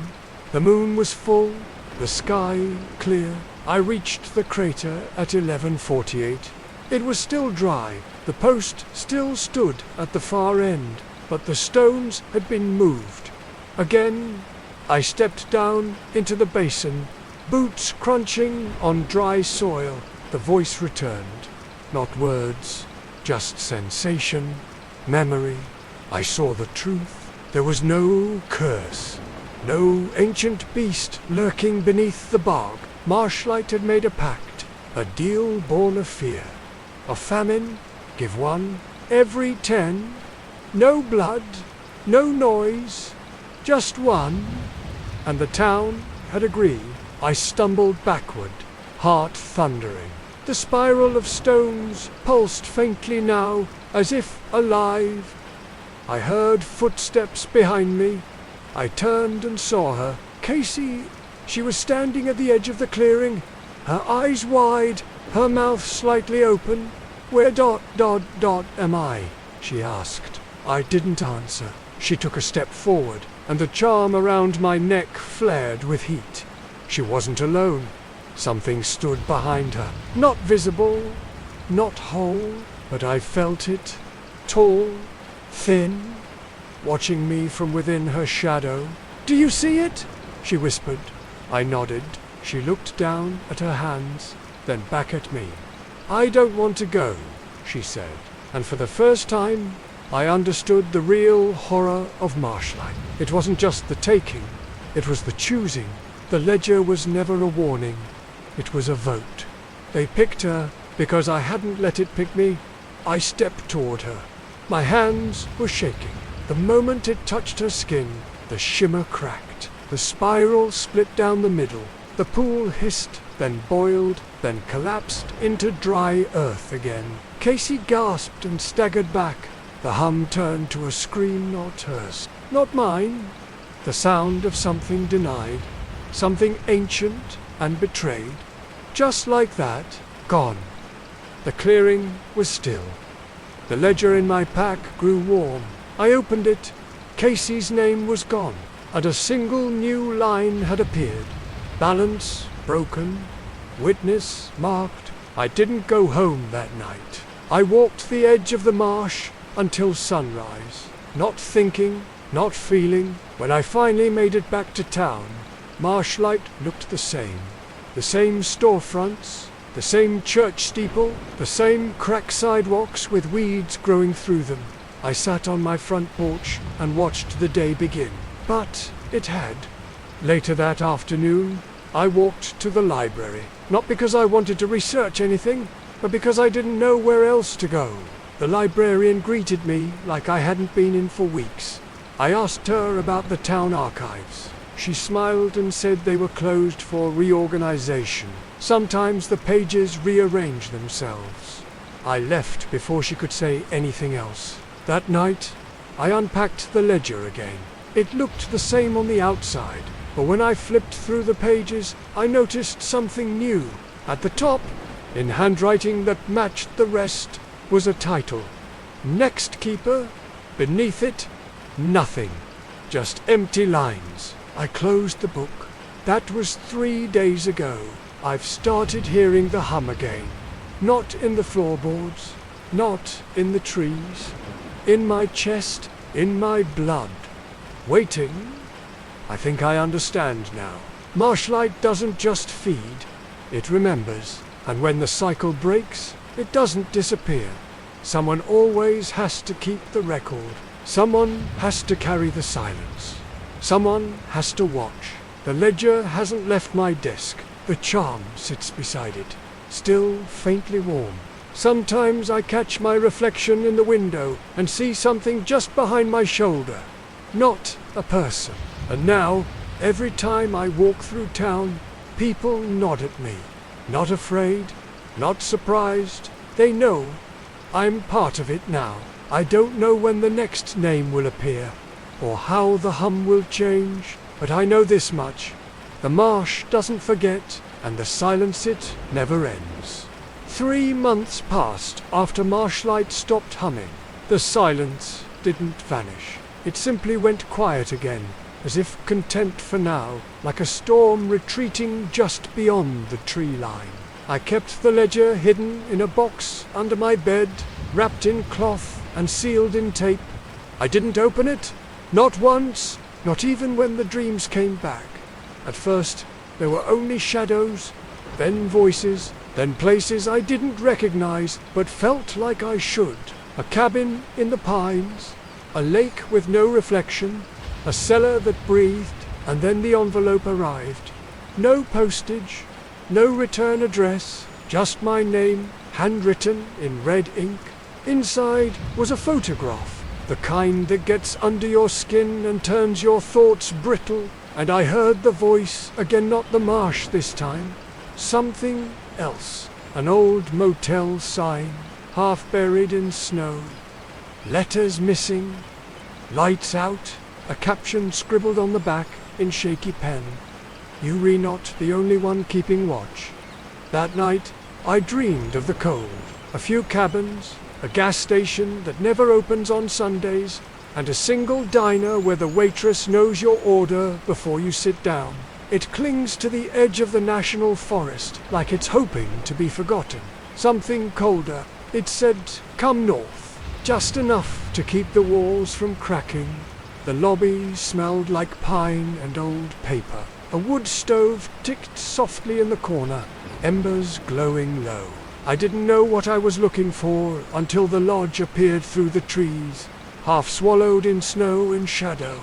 The moon was full, the sky clear. I reached the crater at 11:48. It was still dry. The post still stood at the far end, but the stones had been moved. Again, I stepped down into the basin, boots crunching on dry soil. The voice returned. Not words, just sensation, memory. I saw the truth. There was no curse, no ancient beast lurking beneath the bog. Marshlight had made a pact, a deal born of fear. A famine, give one every 10. No blood, no noise, just one. And the town had agreed. I stumbled backward, heart thundering. The spiral of stones pulsed faintly now, as if alive. I heard footsteps behind me. I turned and saw her. Casey. She was standing at the edge of the clearing, her eyes wide, her mouth slightly open. Where ... am I? She asked. I didn't answer. She took a step forward, and the charm around my neck flared with heat. She wasn't alone. Something stood behind her. Not visible, not whole, but I felt it. Tall, thin, watching me from within her shadow. Do you see it? She whispered. I nodded. She looked down at her hands, then back at me. I don't want to go, she said, and for the first time, I understood the real horror of Marshlight. It wasn't just the taking, it was the choosing. The ledger was never a warning, it was a vote. They picked her because I hadn't let it pick me. I stepped toward her. My hands were shaking. The moment it touched her skin, the shimmer cracked. The spiral split down the middle. The pool hissed, then boiled, then collapsed into dry earth again. Casey gasped and staggered back. The hum turned to a scream not hers, not mine. The sound of something denied, something ancient and betrayed. Just like that, gone. The clearing was still. The ledger in my pack grew warm. I opened it. Casey's name was gone, and a single new line had appeared. Balance broken, witness marked. I didn't go home that night. I walked the edge of the marsh until sunrise, not thinking, not feeling. When I finally made it back to town, Marshlight looked the same. The same storefronts, the same church steeple, the same cracked sidewalks with weeds growing through them. I sat on my front porch and watched the day begin. But it had. Later that afternoon, I walked to the library, not because I wanted to research anything, but because I didn't know where else to go. The librarian greeted me like I hadn't been in for weeks. I asked her about the town archives. She smiled and said they were closed for reorganization. Sometimes the pages rearrange themselves. I left before she could say anything else. That night, I unpacked the ledger again. It looked the same on the outside, but when I flipped through the pages, I noticed something new. At the top, in handwriting that matched the rest, was a title. Next Keeper. Beneath it, nothing. Just empty lines. I closed the book. That was 3 days ago. I've started hearing the hum again. Not in the floorboards, not in the trees. In my chest, in my blood. Waiting. I think I understand now. Marshlight doesn't just feed, it remembers. And when the cycle breaks, it doesn't disappear. Someone always has to keep the record. Someone has to carry the silence. Someone has to watch. The ledger hasn't left my desk. The charm sits beside it, still faintly warm. Sometimes I catch my reflection in the window and see something just behind my shoulder. Not a person. And now, Every time I walk through town, people nod at me. Not afraid, not surprised. They know I'm part of it now. I don't know when the next name will appear, or how the hum will change, but I know this much. The marsh doesn't forget, and the silence it never ends. 3 months passed after Marshlight stopped humming. The silence didn't vanish. It simply went quiet again, as if content for now, like a storm retreating just beyond the tree line. I kept the ledger hidden in a box under my bed, wrapped in cloth and sealed in tape. I didn't open it, not once, not even when the dreams came back. At first, there were only shadows, then voices, then places I didn't recognize but felt like I should. A cabin in the pines, a lake with no reflection, a cellar that breathed, and then the envelope arrived. No postage, no return address, just my name, handwritten in red ink. Inside was a photograph, the kind that gets under your skin and turns your thoughts brittle, and I heard the voice again, not the marsh this time. Something else, an old motel sign, half buried in snow. Letters missing, lights out, a caption scribbled on the back in shaky pen. You re not the only one keeping watch. That night, I dreamed of the cold, a few cabins, a gas station that never opens on Sundays, and a single diner where the waitress knows your order before you sit down. It clings to the edge of the national forest, like it's hoping to be forgotten. Something colder. It said, "Come north," just enough to keep the walls from cracking. The lobby smelled like pine and old paper. A wood stove ticked softly in the corner, embers glowing low. I didn't know what I was looking for until the lodge appeared through the trees, half swallowed in snow and shadow.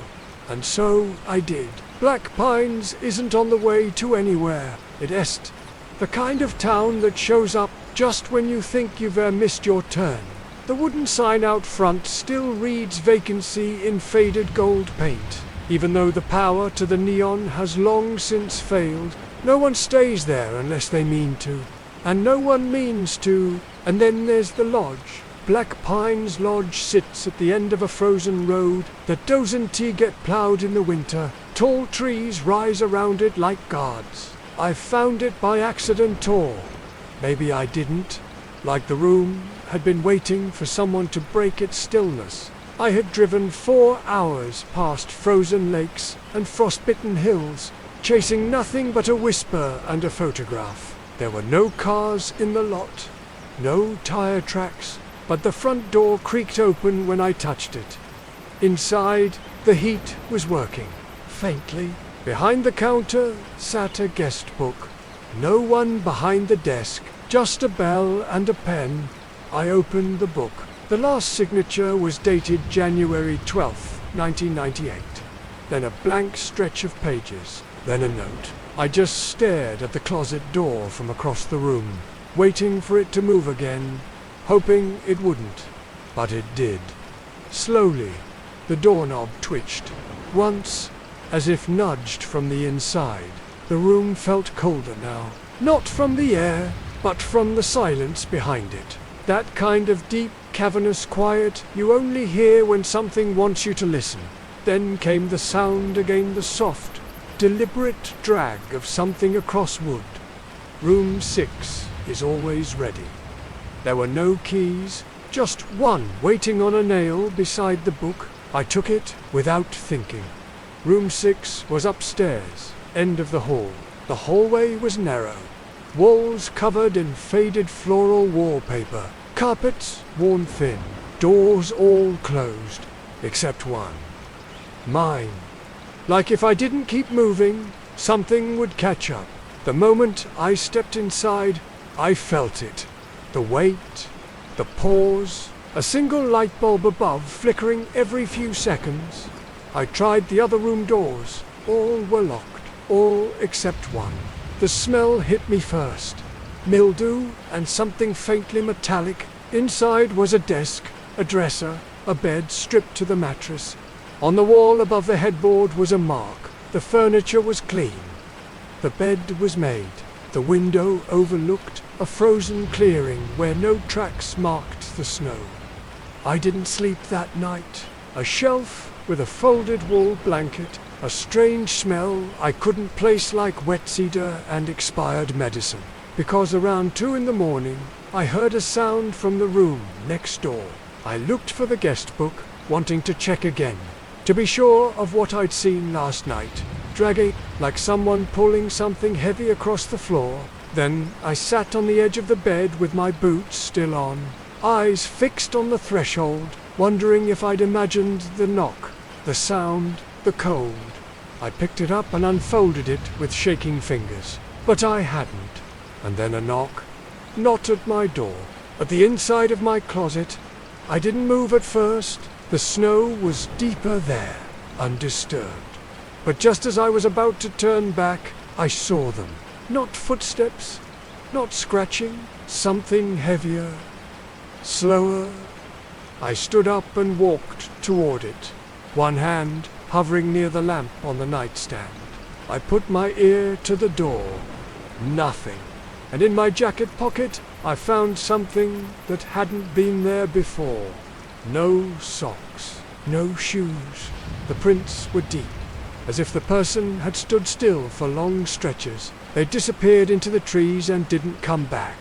And so I did. Black Pines isn't on the way to anywhere. It est the kind of town that shows up just when you think you've missed your turn. The wooden sign out front still reads vacancy in faded gold paint. Even though the power to the neon has long since failed, no one stays there unless they mean to. And no one means to. And then there's the lodge. Black Pines Lodge sits at the end of a frozen road that doesn't get plowed in the winter. Tall trees rise around it like guards. I found it by accident, or maybe I didn't. Like the room had been waiting for someone to break its stillness. I had driven 4 hours past frozen lakes and frostbitten hills, chasing nothing but a whisper and a photograph. There were no cars in the lot, no tire tracks, but the front door creaked open when I touched it. Inside, the heat was working, faintly. Behind the counter sat a guest book. No one behind the desk, just a bell and a pen. I opened the book. The last signature was dated January 12th, 1998. Then a blank stretch of pages. Then a note. I just stared at the closet door from across the room, waiting for it to move again, hoping it wouldn't. But it did. Slowly, the doorknob twitched. Once, as if nudged from the inside. The room felt colder now. Not from the air, but from the silence behind it. That kind of deep, cavernous quiet you only hear when something wants you to listen. Then came the sound again, the soft, deliberate drag of something across wood. Room 6 is always ready. There were no keys, just one waiting on a nail beside the book. I took it without thinking. Room 6 was upstairs, end of the hall. The hallway was narrow. Walls covered in faded floral wallpaper. Carpets worn thin. Doors all closed, except one. Mine. Like if I didn't keep moving, something would catch up. The moment I stepped inside, I felt it. The weight, the pause, a single light bulb above flickering every few seconds. I tried the other room doors. All were locked, all except one. The smell hit me first. Mildew and something faintly metallic. Inside was a desk, a dresser, a bed stripped to the mattress. On the wall above the headboard was a mark, The furniture was clean. The bed was made. The window overlooked a frozen clearing where no tracks marked the snow. I didn't sleep that night. A shelf with a folded wool blanket, a strange smell I couldn't place like wet cedar and expired medicine. Because around 2 in the morning, I heard a sound from the room next door. I looked for the guest book, wanting to check again, to be sure of what I'd seen last night, dragging like someone pulling something heavy across the floor. Then I sat on the edge of the bed with my boots still on, eyes fixed on the threshold, wondering if I'd imagined the knock, the sound, the cold. I picked it up and unfolded it with shaking fingers, but I hadn't. And then a knock, not at my door, at the inside of my closet. I didn't move at first. The snow was deeper there, undisturbed. But just as I was about to turn back, I saw them. Not footsteps, not scratching, something heavier, slower. I stood up and walked toward it, one hand hovering near the lamp on the nightstand. I put my ear to the door. Nothing. And in my jacket pocket, I found something that hadn't been there before. No socks, no shoes. The prints were deep, as if the person had stood still for long stretches. They disappeared into the trees and didn't come back.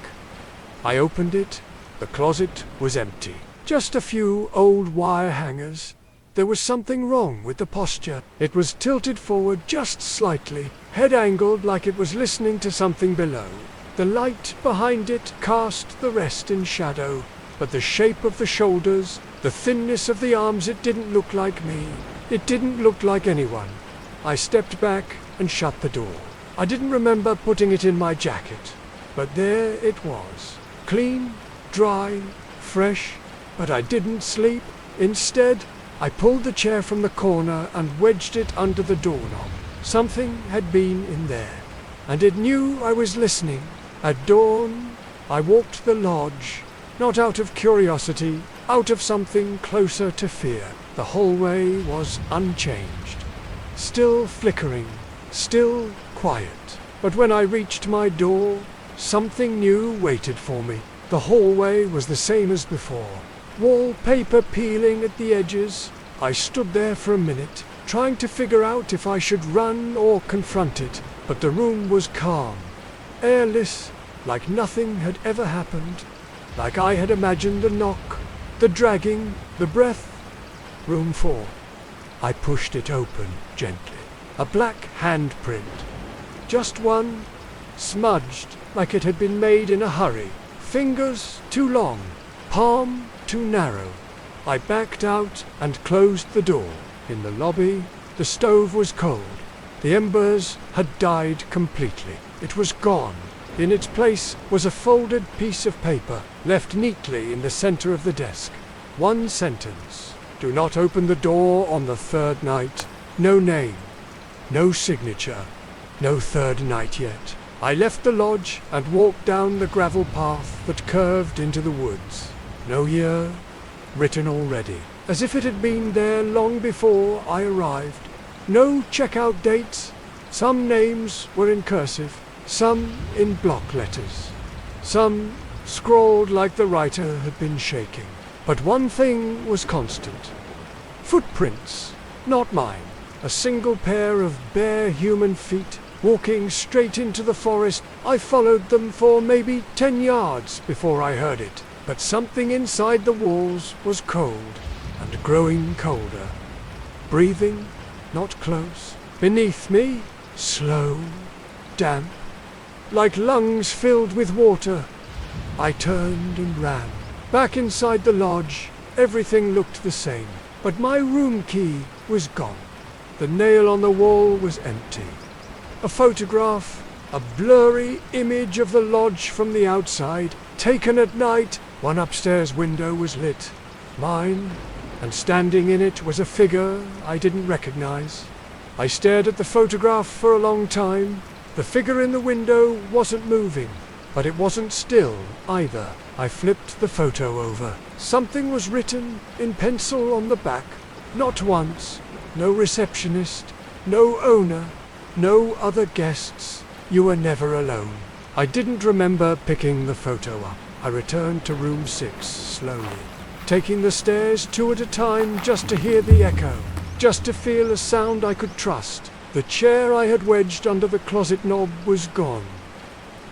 I opened it. The closet was empty. Just a few old wire hangers. There was something wrong with the posture. It was tilted forward just slightly, head angled like it was listening to something below. The light behind it cast the rest in shadow, but the shape of the shoulders, the thinness of the arms, it didn't look like me. It didn't look like anyone. I stepped back and shut the door. I didn't remember putting it in my jacket, but there it was. Clean, dry, fresh, but I didn't sleep. Instead, I pulled the chair from the corner and wedged it under the doorknob. Something had been in there, and it knew I was listening. At dawn, I walked the lodge, not out of curiosity, out of something closer to fear. The hallway was unchanged, still flickering, still quiet. But when I reached my door, something new waited for me. The hallway was the same as before. Wallpaper peeling at the edges. I stood there for a minute, trying to figure out if I should run or confront it. But the room was calm, airless, like nothing had ever happened, like I had imagined the knock, the dragging, the breath. Room 4. I pushed it open gently. A black handprint. Just one, smudged like it had been made in a hurry. Fingers too long, palm too narrow. I backed out and closed the door. In the lobby, the stove was cold. The embers had died completely. It was gone. In its place was a folded piece of paper, left neatly in the center of the desk. One sentence. Do not open the door on the 3rd night. No name. No signature. No 3rd night yet. I left the lodge and walked down the gravel path that curved into the woods. No year written already, as if it had been there long before I arrived. No checkout dates. Some names were in cursive, some in block letters, some scrawled like the writer had been shaking. But one thing was constant. Footprints, not mine. A single pair of bare human feet, walking straight into the forest. I followed them for maybe 10 yards before I heard it. But something inside the walls was cold and growing colder. Breathing, not close. Beneath me, slow, damp, like lungs filled with water. I turned and ran. Back inside the lodge, everything looked the same, but my room key was gone. The nail on the wall was empty. A photograph, a blurry image of the lodge from the outside, taken at night. One upstairs window was lit, mine, and standing in it was a figure I didn't recognize. I stared at the photograph for a long time. The figure in the window wasn't moving, but it wasn't still either. I flipped the photo over. Something was written in pencil on the back. Not once, no receptionist, No owner, no other guests. You were never alone. I didn't remember picking the photo up. I returned to room 6 slowly, taking the stairs 2 at a time just to hear the echo, just to feel a sound I could trust. The chair I had wedged under the closet knob was gone.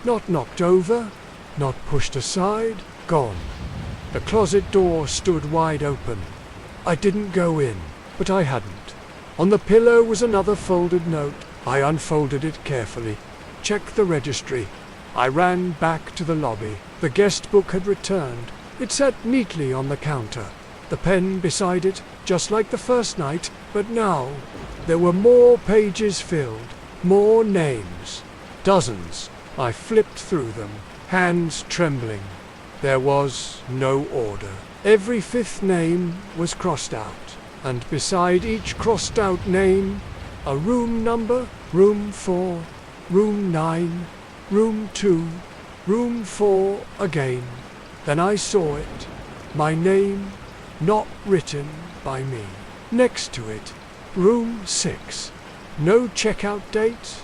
Not knocked over, not pushed aside, gone. The closet door stood wide open. I didn't go in, but I hadn't. On the pillow was another folded note. I unfolded it carefully. Checked the registry. I ran back to the lobby. The guest book had returned. It sat neatly on the counter. The pen beside it, just like the first night, but now there were more pages filled, more names. Dozens. I flipped through them, hands trembling. There was no order. Every 5th name was crossed out, and beside each crossed out name, a room number, room 4, room 9, room 2, room 4 again. Then I saw it, my name, not written by me. Next to it, room 6. No checkout date,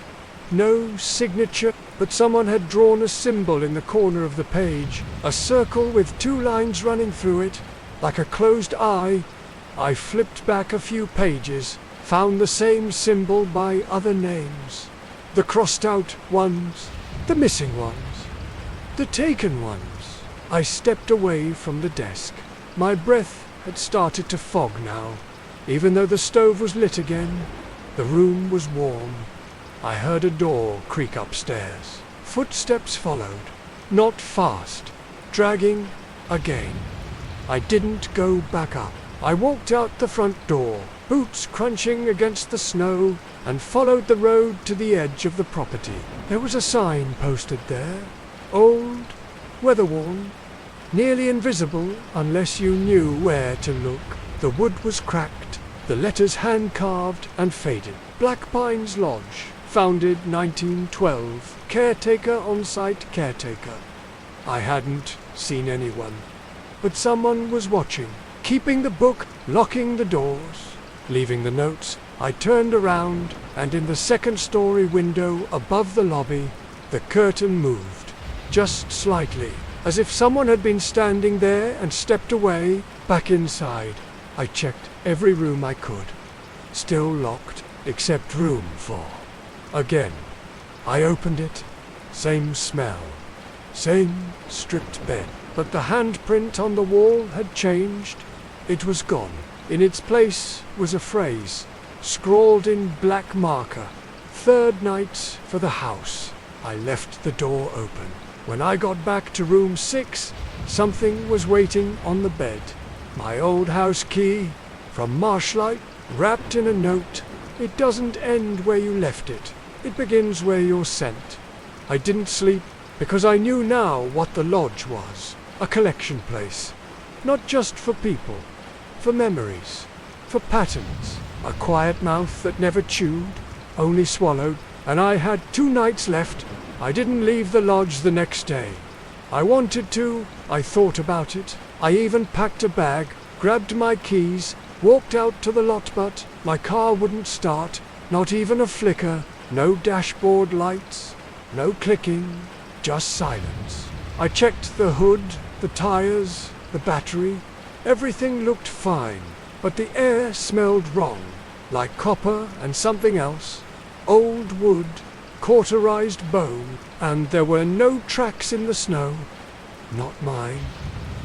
no signature, but someone had drawn a symbol in the corner of the page, a circle with 2 lines running through it, like a closed eye. I flipped back a few pages, found the same symbol by other names. The crossed out ones, the missing ones, the taken ones. I stepped away from the desk. My breath had started to fog now. Even though the stove was lit again, the room was warm. I heard a door creak upstairs. Footsteps followed, not fast, dragging again. I didn't go back up. I walked out the front door, boots crunching against the snow, and followed the road to the edge of the property. There was a sign posted there, old, weather-worn, nearly invisible unless you knew where to look. The wood was cracked, the letters hand-carved and faded. Black Pines Lodge, founded 1912, caretaker on-site caretaker. I hadn't seen anyone, but someone was watching, keeping the book, locking the doors. Leaving the notes, I turned around, and in the second-story window above the lobby, the curtain moved, just slightly, as if someone had been standing there and stepped away, back inside. I checked every room I could. Still locked, except room 4. Again. I opened it. Same smell. Same stripped bed. But the handprint on the wall had changed. It was gone. In its place was a phrase, scrawled in black marker. 3rd night for the house. I left the door open. When I got back to room 6, something was waiting on the bed. My old house key, from Marshlight, wrapped in a note. It doesn't end where you left it. It begins where you're sent. I didn't sleep because I knew now what the lodge was. A collection place. Not just for people. For memories. For patterns. A quiet mouth that never chewed, only swallowed. And I had 2 nights left. I didn't leave the lodge the next day. I wanted to. I thought about it. I even packed a bag, grabbed my keys, walked out to the lot, but my car wouldn't start. Not even a flicker. No dashboard lights. No clicking. Just silence. I checked the hood, the tires, the battery. Everything looked fine, but the air smelled wrong, like copper and something else. Old wood, cauterized bone, and there were no tracks in the snow. Not mine,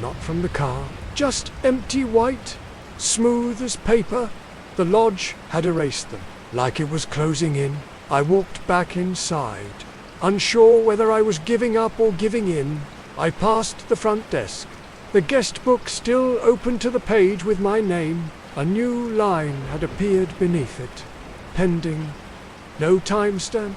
not from the car, just empty white, smooth as paper. The lodge had erased them, like it was closing in. I walked back inside, unsure whether I was giving up or giving in. I passed the front desk, the guest book still open to the page with my name. A new line had appeared beneath it, pending. No timestamp,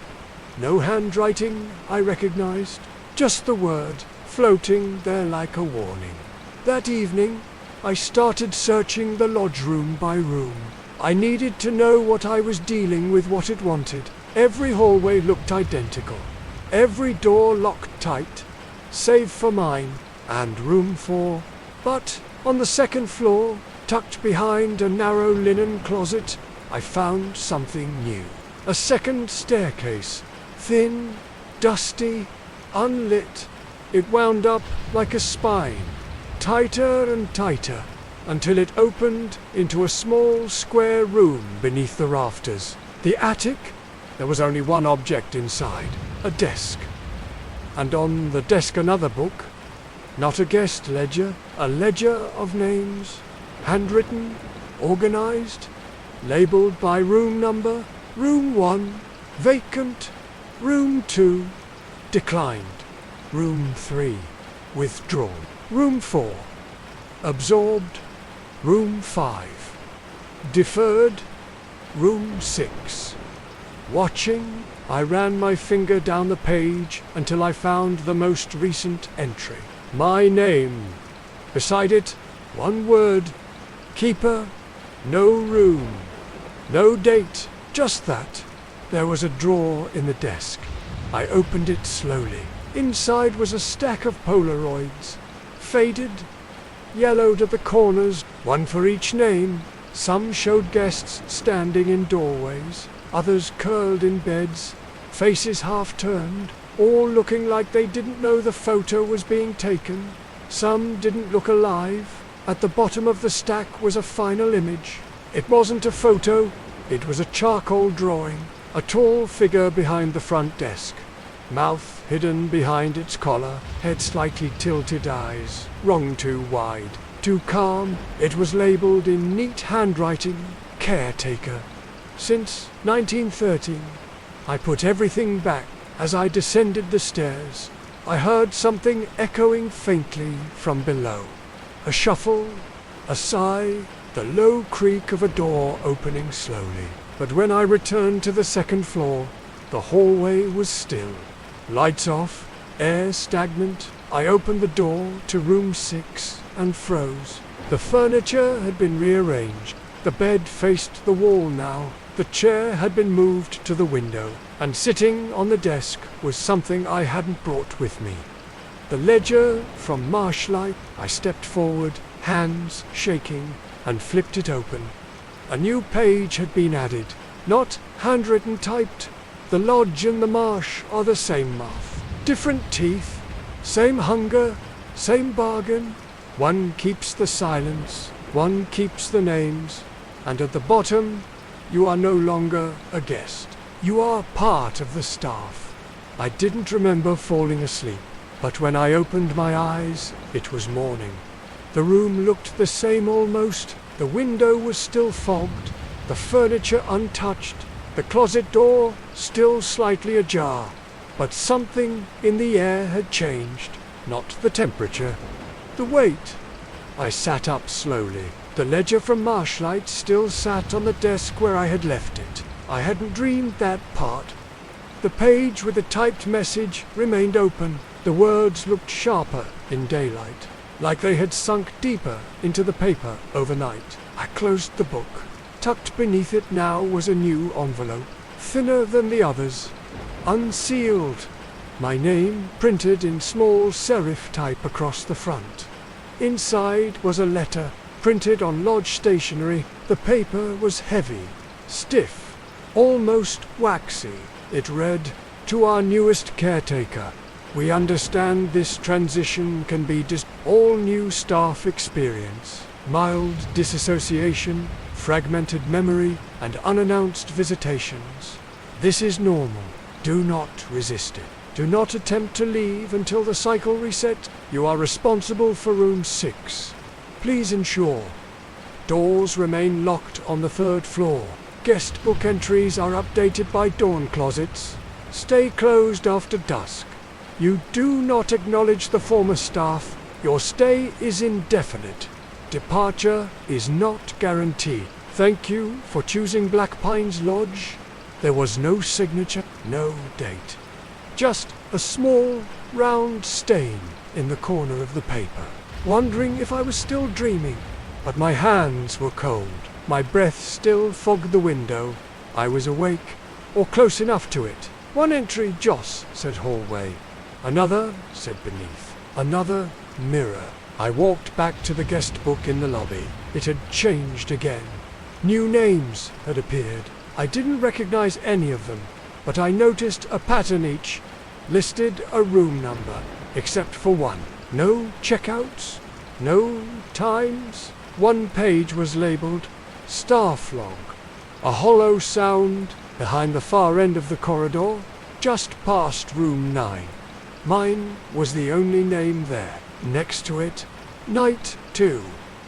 no handwriting I recognized, just the word floating there like a warning. That evening, I started searching the lodge room by room. I needed to know what I was dealing with, what it wanted. Every hallway looked identical. Every door locked tight, save for mine and room 4. But on the 2nd floor, tucked behind a narrow linen closet, I found something new. A second staircase, thin, dusty, unlit. It wound up like a spine, tighter and tighter, until it opened into a small square room beneath the rafters. The attic, there was only one object inside, a desk. And on the desk another book, not a guest ledger, a ledger of names, handwritten, organized, labeled by room number, room 1, vacant, room 2, declined, room 3, withdrawn, room 4, absorbed, room 5, deferred, room 6. Watching, I ran my finger down the page until I found the most recent entry. My name. Beside it, one word, keeper, no room. No date, just that. There was a drawer in the desk. I opened it slowly. Inside was a stack of Polaroids, faded, yellowed at the corners, one for each name. Some showed guests standing in doorways, others curled in beds, faces half turned, all looking like they didn't know the photo was being taken. Some didn't look alive. At the bottom of the stack was a final image. It wasn't a photo, it was a charcoal drawing. A tall figure behind the front desk, mouth hidden behind its collar, head slightly tilted, eyes wrung too wide, too calm. It was labeled in neat handwriting, caretaker. Since 1913. I put everything back. As I descended the stairs, I heard something echoing faintly from below. A shuffle, a sigh, the low creak of a door opening slowly. But when I returned to the second floor, the hallway was still. Lights off, air stagnant. I opened the door to room 6 and froze. The furniture had been rearranged. The bed faced the wall now. The chair had been moved to the window, and sitting on the desk was something I hadn't brought with me. The ledger from Marshlight. I stepped forward, hands shaking, and flipped it open. A new page had been added, not handwritten, typed. The lodge and the marsh are the same mouth, different teeth, same hunger, same bargain. One keeps the silence, one keeps the names, and at the bottom, you are no longer a guest. You are part of the staff. I didn't remember falling asleep, but when I opened my eyes, it was morning. The room looked the same almost. The window was still fogged, the furniture untouched, the closet door still slightly ajar. But something in the air had changed, not the temperature, the weight. I sat up slowly. The ledger from Marshlight still sat on the desk where I had left it. I hadn't dreamed that part. The page with the typed message remained open. The words looked sharper in daylight, like they had sunk deeper into the paper overnight. I closed the book. Tucked beneath it now was a new envelope, thinner than the others, unsealed. My name printed in small serif type across the front. Inside was a letter, printed on lodge stationery. The paper was heavy, stiff, almost waxy. It read, "To our newest caretaker. We understand this transition can be all new staff experience. Mild disassociation, fragmented memory, and unannounced visitations. This is normal. Do not resist it. Do not attempt to leave until the cycle resets. You are responsible for room 6. Please ensure. Doors remain locked on the 3rd floor. Guest book entries are updated by dawn closets. Stay closed after dusk. You do not acknowledge the former staff. Your stay is indefinite. Departure is not guaranteed. Thank you for choosing Black Pines Lodge." There was no signature, no date. Just a small, round stain in the corner of the paper. Wondering if I was still dreaming. But my hands were cold. My breath still fogged the window. I was awake, or close enough to it. "One entry, Joss," said hallway. Another, said beneath. Another, mirror. I walked back to the guest book in the lobby. It had changed again. New names had appeared. I didn't recognize any of them, but I noticed a pattern. Each listed a room number, except for one. No checkouts, no times. One page was labeled Staff Log. A hollow sound behind the far end of the corridor, just past room 9. Mine was the only name there. Next to it, Night 2.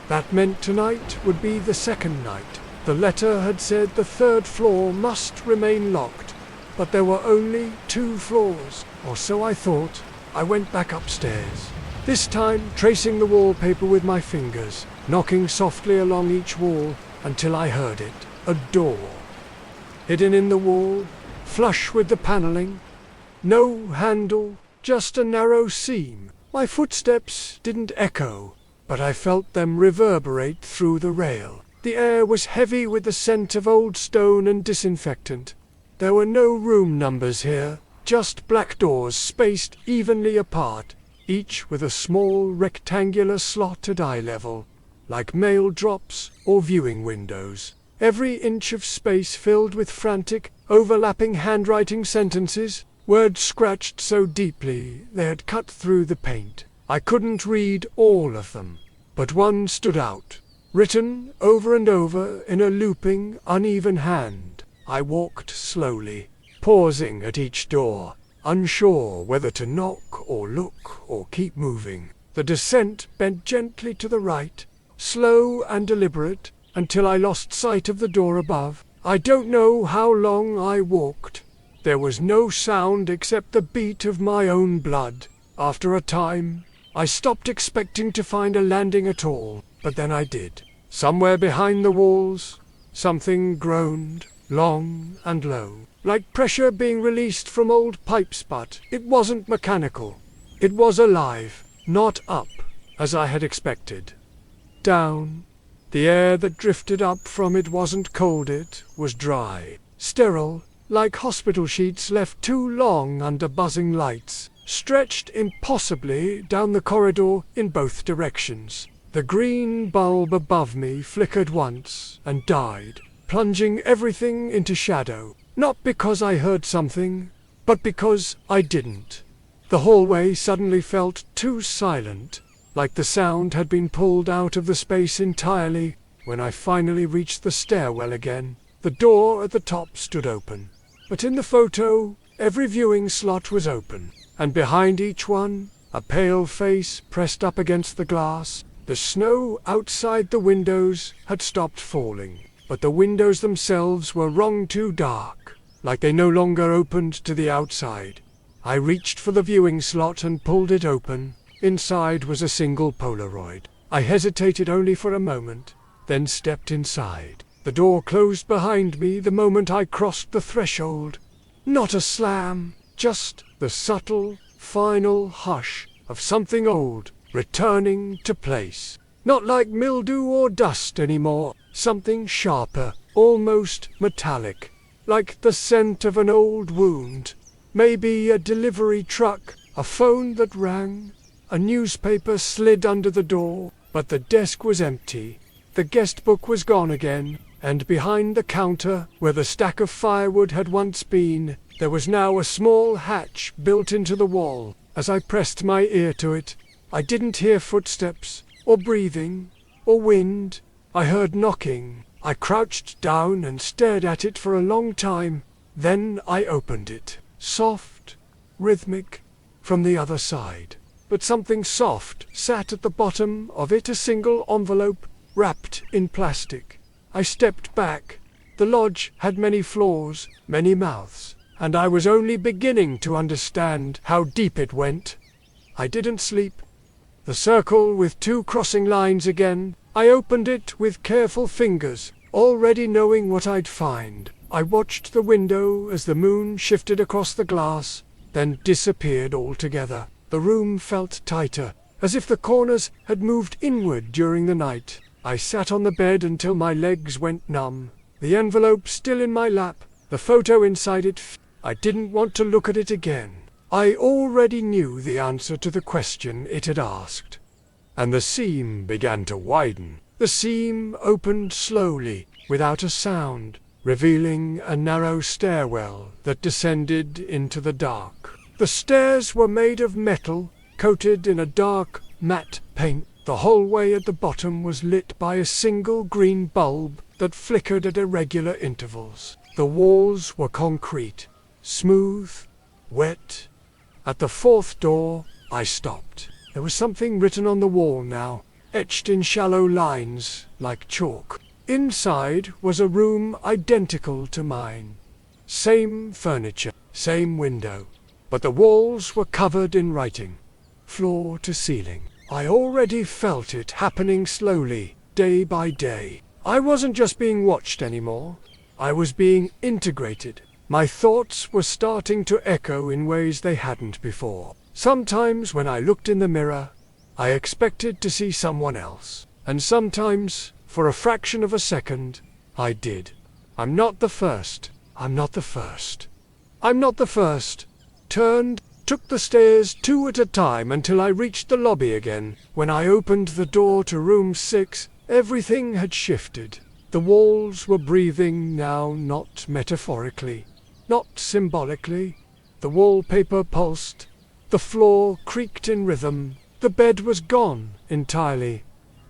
That meant tonight would be the second night. The letter had said the 3rd floor must remain locked, but there were only 2 floors, or so I thought. I went back upstairs, this time tracing the wallpaper with my fingers, knocking softly along each wall until I heard it. A door, hidden in the wall, flush with the paneling. No handle, just a narrow seam. My footsteps didn't echo, but I felt them reverberate through the rail. The air was heavy with the scent of old stone and disinfectant. There were no room numbers here, just black doors spaced evenly apart, each with a small rectangular slot at eye level, like mail drops or viewing windows. Every inch of space filled with frantic, overlapping handwriting sentences, words scratched so deeply they had cut through the paint. I couldn't read all of them, but one stood out, written over and over in a looping, uneven hand. I walked slowly, pausing at each door, unsure whether to knock or look or keep moving. The descent bent gently to the right, slow and deliberate, until I lost sight of the door above. I don't know how long I walked. There was no sound except the beat of my own blood. After a time, I stopped expecting to find a landing at all, but then I did. Somewhere behind the walls, something groaned, long and low, like pressure being released from old pipes, but it wasn't mechanical. It was alive, not up, as I had expected. Down. The air that drifted up from it wasn't cold, it was dry, sterile, like hospital sheets left too long under buzzing lights, stretched impossibly down the corridor in both directions. The green bulb above me flickered once and died, plunging everything into shadow, not because I heard something, but because I didn't. The hallway suddenly felt too silent, like the sound had been pulled out of the space entirely. When I finally reached the stairwell again, the door at the top stood open. But in the photo, every viewing slot was open, and behind each one, a pale face pressed up against the glass. The snow outside the windows had stopped falling, but the windows themselves were wrung too dark, like they no longer opened to the outside. I reached for the viewing slot and pulled it open. Inside was a single Polaroid. I hesitated only for a moment, then stepped inside. The door closed behind me the moment I crossed the threshold. Not a slam, just the subtle, final hush of something old, returning to place. Not like mildew or dust anymore, something sharper, almost metallic, like the scent of an old wound. Maybe a delivery truck, a phone that rang. A newspaper slid under the door, but the desk was empty. The guest book was gone again, and behind the counter, where the stack of firewood had once been, there was now a small hatch built into the wall. As I pressed my ear to it, I didn't hear footsteps, or breathing, or wind. I heard knocking. I crouched down and stared at it for a long time. Then I opened it, soft, rhythmic, from the other side. But something soft sat at the bottom of it, a single envelope, wrapped in plastic. I stepped back. The lodge had many floors, many mouths, and I was only beginning to understand how deep it went. I didn't sleep. The circle with 2 crossing lines again. I opened it with careful fingers, already knowing what I'd find. I watched the window as the moon shifted across the glass, then disappeared altogether. The room felt tighter, as if the corners had moved inward during the night. I sat on the bed until my legs went numb, the envelope still in my lap, the photo inside it. I didn't want to look at it again. I already knew the answer to the question it had asked. And the seam began to widen. The seam opened slowly, without a sound, revealing a narrow stairwell that descended into the dark. The stairs were made of metal, coated in a dark, matte paint. The hallway at the bottom was lit by a single green bulb that flickered at irregular intervals. The walls were concrete, smooth, wet. At the fourth door, I stopped. There was something written on the wall now, etched in shallow lines like chalk. Inside was a room identical to mine. Same furniture, same window, but the walls were covered in writing, floor to ceiling. I already felt it happening slowly, day by day. I wasn't just being watched anymore. I was being integrated. My thoughts were starting to echo in ways they hadn't before. Sometimes when I looked in the mirror, I expected to see someone else. And sometimes, for a fraction of a second, I did. I'm not the first. I'm not the first. I'm not the first. Turned, took the stairs 2 at a time until I reached the lobby again. When I opened the door to room 6, everything had shifted. The walls were breathing now, not metaphorically, not symbolically. The wallpaper pulsed. The floor creaked in rhythm. The bed was gone entirely.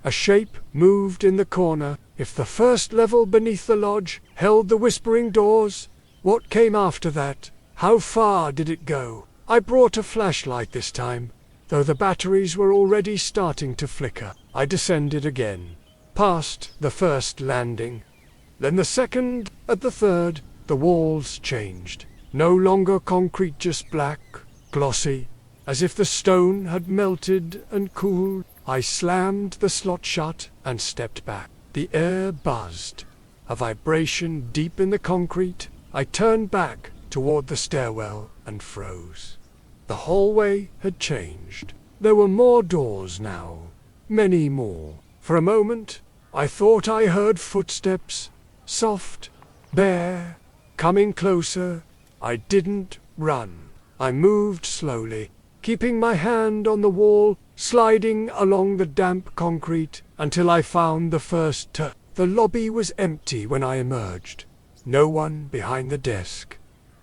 A shape moved in the corner. If the first level beneath the lodge held the whispering doors, what came after that? How far did it go? I brought a flashlight this time, though the batteries were already starting to flicker. I descended again, past the first landing. Then the second, at the third, the walls changed. No longer concrete, just black, glossy, as if the stone had melted and cooled. I slammed the slot shut and stepped back. The air buzzed, a vibration deep in the concrete. I turned back toward the stairwell and froze. The hallway had changed. There were more doors now, many more. For a moment, I thought I heard footsteps, soft, bare, coming closer. I didn't run. I moved slowly, keeping my hand on the wall, sliding along the damp concrete until I found the first turn. The lobby was empty when I emerged. No one behind the desk.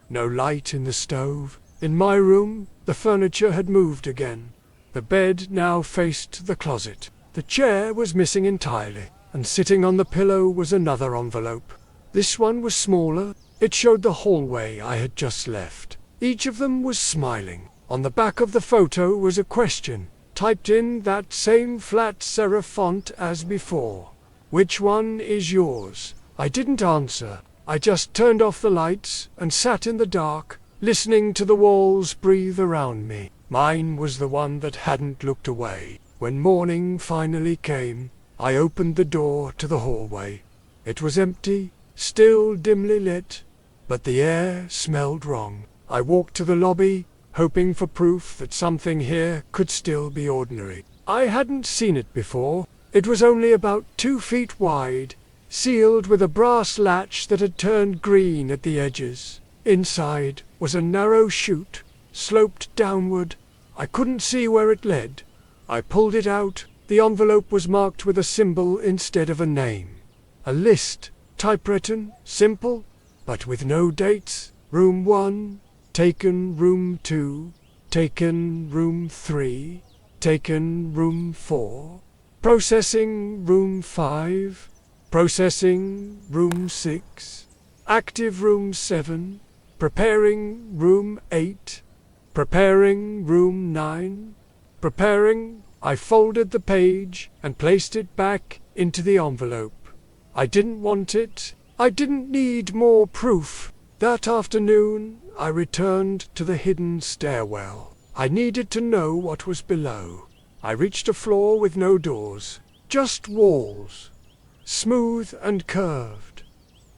No light in the stove. In my room, the furniture had moved again. The bed now faced the closet. The chair was missing entirely, and sitting on the pillow was another envelope. This one was smaller. It showed the hallway I had just left. Each of them was smiling. On the back of the photo was a question, typed in that same flat serif font as before. "Which one is yours?" I didn't answer. I just turned off the lights and sat in the dark, listening to the walls breathe around me. Mine was the one that hadn't looked away. When morning finally came, I opened the door to the hallway. It was empty, still dimly lit, but the air smelled wrong. I walked to the lobby, hoping for proof that something here could still be ordinary. I hadn't seen it before. It was only about 2 feet wide, sealed with a brass latch that had turned green at the edges. Inside was a narrow chute, sloped downward. I couldn't see where it led. I pulled it out. The envelope was marked with a symbol instead of a name. A list, typewritten, simple, but with no dates. Room 1, taken room 2, taken room 3, taken room 4, processing room 5, processing room 6, active room 7, preparing room 8, preparing room 9, preparing. I folded the page and placed it back into the envelope. I didn't want it. I didn't need more proof. That afternoon, I returned to the hidden stairwell. I needed to know what was below. I reached a floor with no doors, just walls, smooth and curved.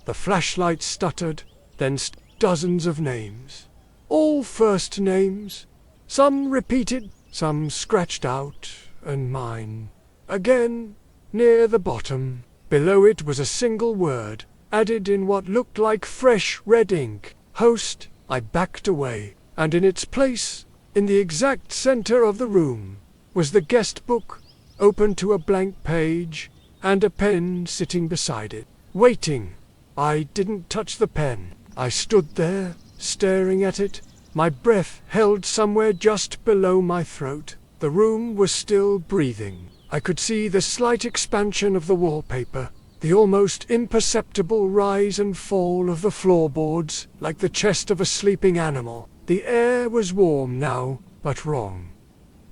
The flashlight stuttered, then dozens of names. All first names, some repeated, some scratched out, and mine. Again, near the bottom, below it was a single word, added in what looked like fresh red ink. Host. I backed away, and in its place, in the exact center of the room, was the guest book, open to a blank page. and a pen sitting beside it, waiting. I didn't touch the pen. I stood there, staring at it, my breath held somewhere just below my throat. The room was still breathing. I could see the slight expansion of the wallpaper, the almost imperceptible rise and fall of the floorboards, like the chest of a sleeping animal. The air was warm now, but wrong.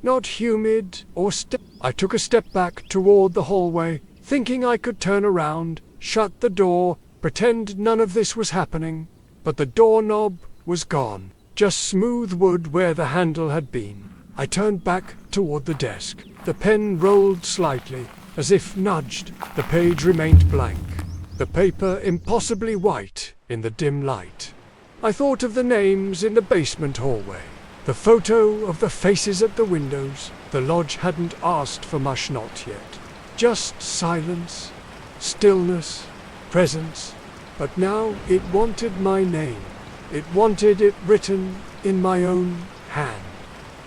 Not humid or I took a step back toward the hallway, thinking I could turn around, shut the door, pretend none of this was happening. But the doorknob was gone, just smooth wood where the handle had been. I turned back toward the desk. The pen rolled slightly, as if nudged. The page remained blank, the paper impossibly white in the dim light. I thought of the names in the basement hallway, the photo of the faces at the windows. The lodge hadn't asked for much, not yet. Just silence, stillness, presence. But now it wanted my name. It wanted it written in my own hand.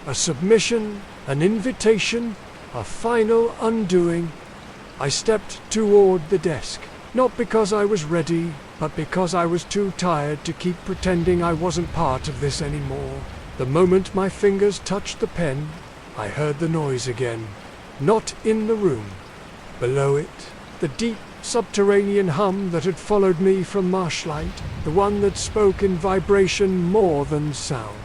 A submission, an invitation, a final undoing. I stepped toward the desk, not because I was ready, but because I was too tired to keep pretending I wasn't part of this anymore. The moment my fingers touched the pen, I heard the noise again. Not in the room. Below it, the deep subterranean hum that had followed me from Marshlight, the one that spoke in vibration more than sound.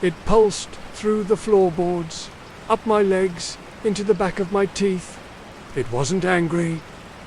It pulsed through the floorboards, up my legs, into the back of my teeth. It wasn't angry,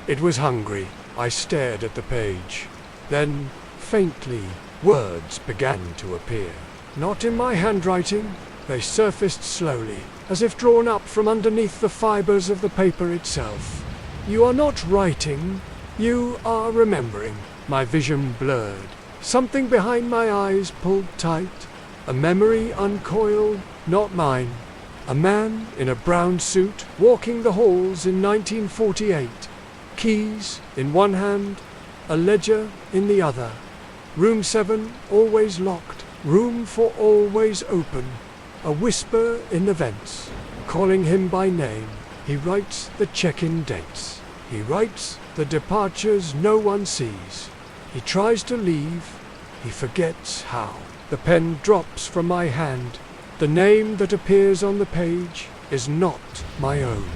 it was hungry. I stared at the page. Then, faintly, words began to appear. Not in my handwriting, they surfaced slowly, as if drawn up from underneath the fibers of the paper itself. You are not writing, you are remembering. My vision blurred. Something behind my eyes pulled tight. A memory uncoiled, not mine. A man in a brown suit walking the halls in 1948. Keys in one hand, a ledger in the other. Room 7 always locked, room 4 always open. A whisper in the vents, calling him by name. He writes the check-in dates. He writes the departures no one sees. He tries to leave. He forgets how. The pen drops from my hand. The name that appears on the page is not my own.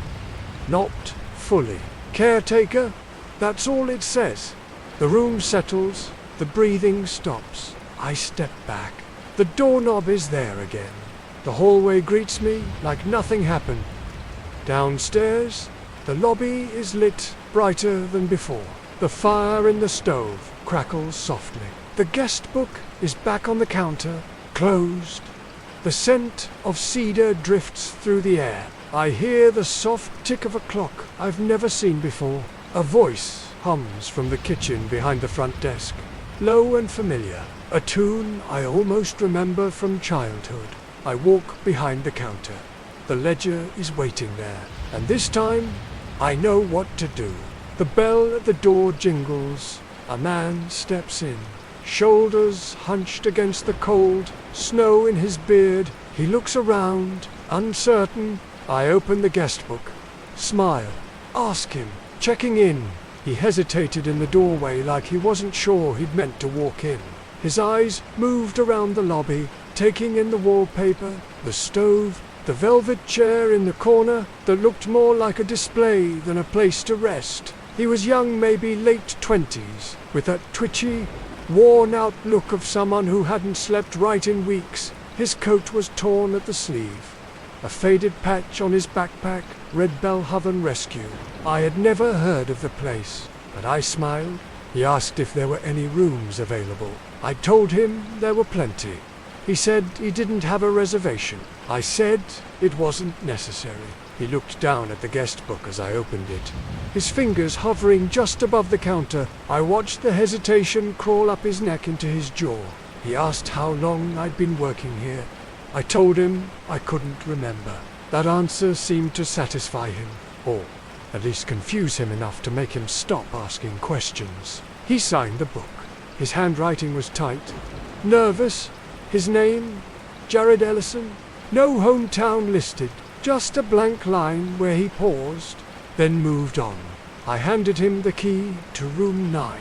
Not fully. Caretaker, that's all it says. The room settles. The breathing stops. I step back. The doorknob is there again. The hallway greets me like nothing happened. Downstairs, the lobby is lit brighter than before. The fire in the stove crackles softly. The guest book is back on the counter, closed. The scent of cedar drifts through the air. I hear the soft tick of a clock I've never seen before. A voice hums from the kitchen behind the front desk, low and familiar. A tune I almost remember from childhood. I walk behind the counter. The ledger is waiting there, and this time I know what to do. The bell at the door jingles. A man steps in, shoulders hunched against the cold, snow in his beard. He looks around, uncertain. I open the guest book, smile, ask him, checking in. He hesitated in the doorway like he wasn't sure he'd meant to walk in. His eyes moved around the lobby, taking in the wallpaper, the stove, the velvet chair in the corner that looked more like a display than a place to rest. He was young, maybe late 20s, with that twitchy, worn-out look of someone who hadn't slept right in weeks. His coat was torn at the sleeve. A faded patch on his backpack read Belhaven Rescue. I had never heard of the place, but I smiled. He asked if there were any rooms available. I told him there were plenty. He said he didn't have a reservation. I said it wasn't necessary. He looked down at the guest book as I opened it, his fingers hovering just above the counter. I watched the hesitation crawl up his neck into his jaw. He asked how long I'd been working here. I told him I couldn't remember. That answer seemed to satisfy him, or at least confuse him enough to make him stop asking questions. He signed the book. His handwriting was tight, nervous. His name, Jared Ellison. No hometown listed. Just a blank line where he paused, then moved on. I handed him the key to room 9.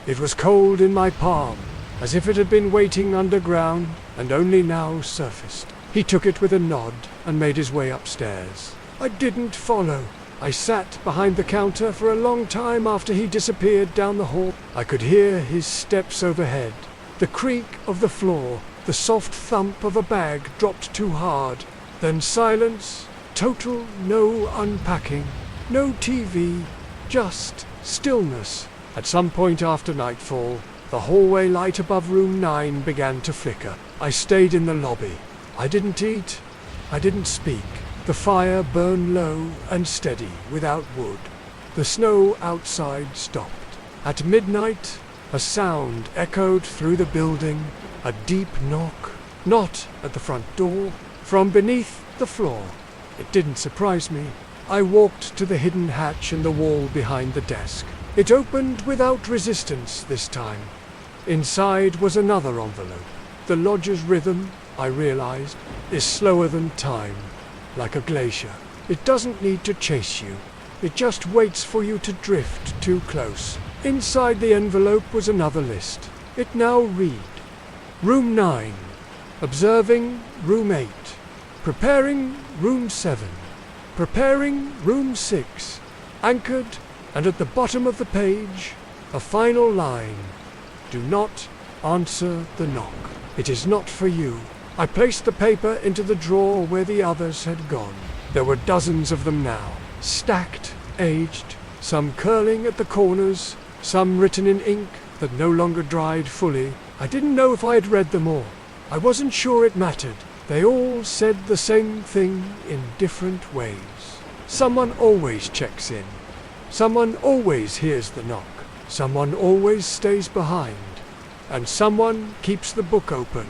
It was cold in my palm, as if it had been waiting underground and only now surfaced. He took it with a nod and made his way upstairs. I didn't follow. I sat behind the counter for a long time after he disappeared down the hall. I could hear his steps overhead, the creak of the floor, the soft thump of a bag dropped too hard. Then silence, total no unpacking, no TV, just stillness. At some point after nightfall, the hallway light above room 9 began to flicker. I stayed in the lobby. I didn't eat. I didn't speak. The fire burned low and steady without wood. The snow outside stopped. At midnight, a sound echoed through the building, a deep knock, not at the front door, from beneath the floor. It didn't surprise me. I walked to the hidden hatch in the wall behind the desk. It opened without resistance this time. Inside was another envelope. The lodger's rhythm, I realized, is slower than time, like a glacier. It doesn't need to chase you. It just waits for you to drift too close. Inside the envelope was another list. It now read: Room 9, observing Room 8, preparing Room 7, preparing Room 6, anchored, and at the bottom of the page, a final line: Do not answer the knock. It is not for you. I placed the paper into the drawer where the others had gone. There were dozens of them now, stacked, aged, some curling at the corners, some written in ink that no longer dried fully. I didn't know if I had read them all. I wasn't sure it mattered. They all said the same thing in different ways. Someone always checks in. Someone always hears the knock. Someone always stays behind. And someone keeps the book open.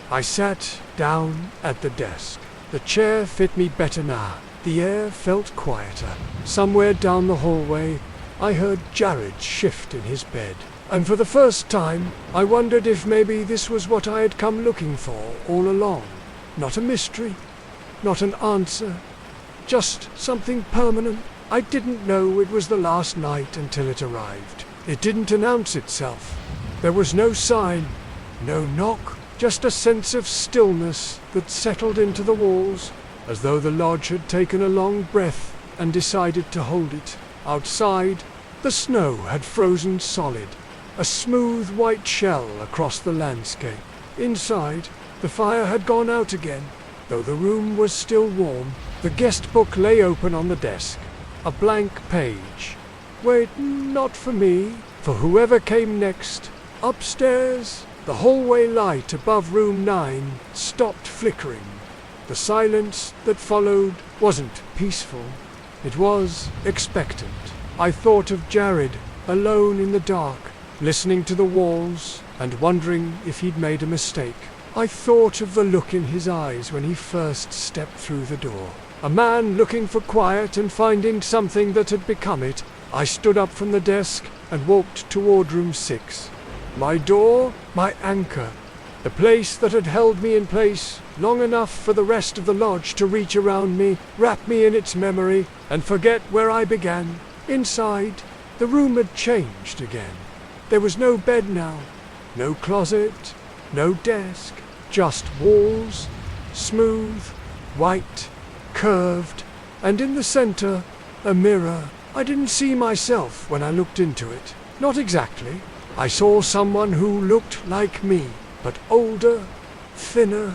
I sat down at the desk. The chair fit me better now. The air felt quieter. Somewhere down the hallway, I heard Jared shift in his bed. And for the first time, I wondered if maybe this was what I had come looking for all along. Not a mystery, not an answer, just something permanent. I didn't know it was the last night until it arrived. It didn't announce itself. There was no sign, no knock, just a sense of stillness that settled into the walls, as though the lodge had taken a long breath and decided to hold it. Outside, the snow had frozen solid, a smooth white shell across the landscape. Inside, the fire had gone out again, though the room was still warm. The guest book lay open on the desk, a blank page. Wait, not for me, for whoever came next. Upstairs, the hallway light above room 9 stopped flickering. The silence that followed wasn't peaceful. It was expectant. I thought of Jared, alone in the dark, listening to the walls and wondering if he'd made a mistake. I thought of the look in his eyes when he first stepped through the door. A man looking for quiet and finding something that had become it. I stood up from the desk and walked toward room 6. My door, my anchor, the place that had held me in place long enough for the rest of the lodge to reach around me, wrap me in its memory, and forget where I began. Inside, the room had changed again. There was no bed now, no closet, no desk, just walls, smooth, white, curved, and in the center, a mirror. I didn't see myself when I looked into it. Not exactly. I saw someone who looked like me, but older, thinner,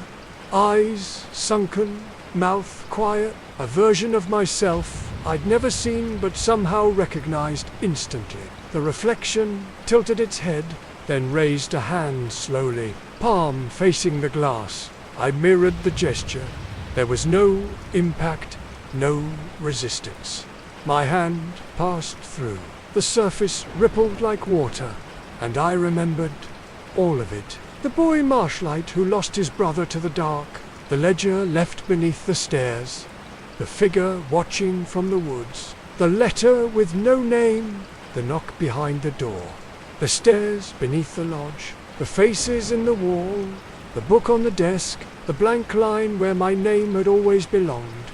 eyes sunken, mouth quiet, a version of myself I'd never seen but somehow recognized instantly. The reflection tilted its head, then raised a hand slowly, palm facing the glass. I mirrored the gesture. There was no impact, no resistance. My hand passed through. The surface rippled like water, and I remembered all of it. The boy Marshlight who lost his brother to the dark, the ledger left beneath the stairs, the figure watching from the woods, the letter with no name, the knock behind the door, the stairs beneath the lodge, the faces in the wall, the book on the desk, the blank line where my name had always belonged.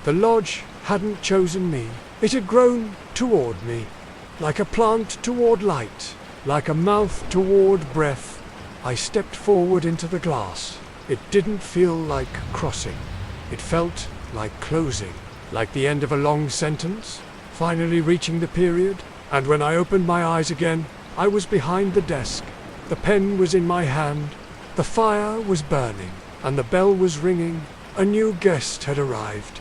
The lodge hadn't chosen me. It had grown toward me, like a plant toward light, like a mouth toward breath. I stepped forward into the glass. It didn't feel like crossing. It felt like closing, like the end of a long sentence, finally reaching the period. And when I opened my eyes again, I was behind the desk. The pen was in my hand, the fire was burning, and the bell was ringing. A new guest had arrived.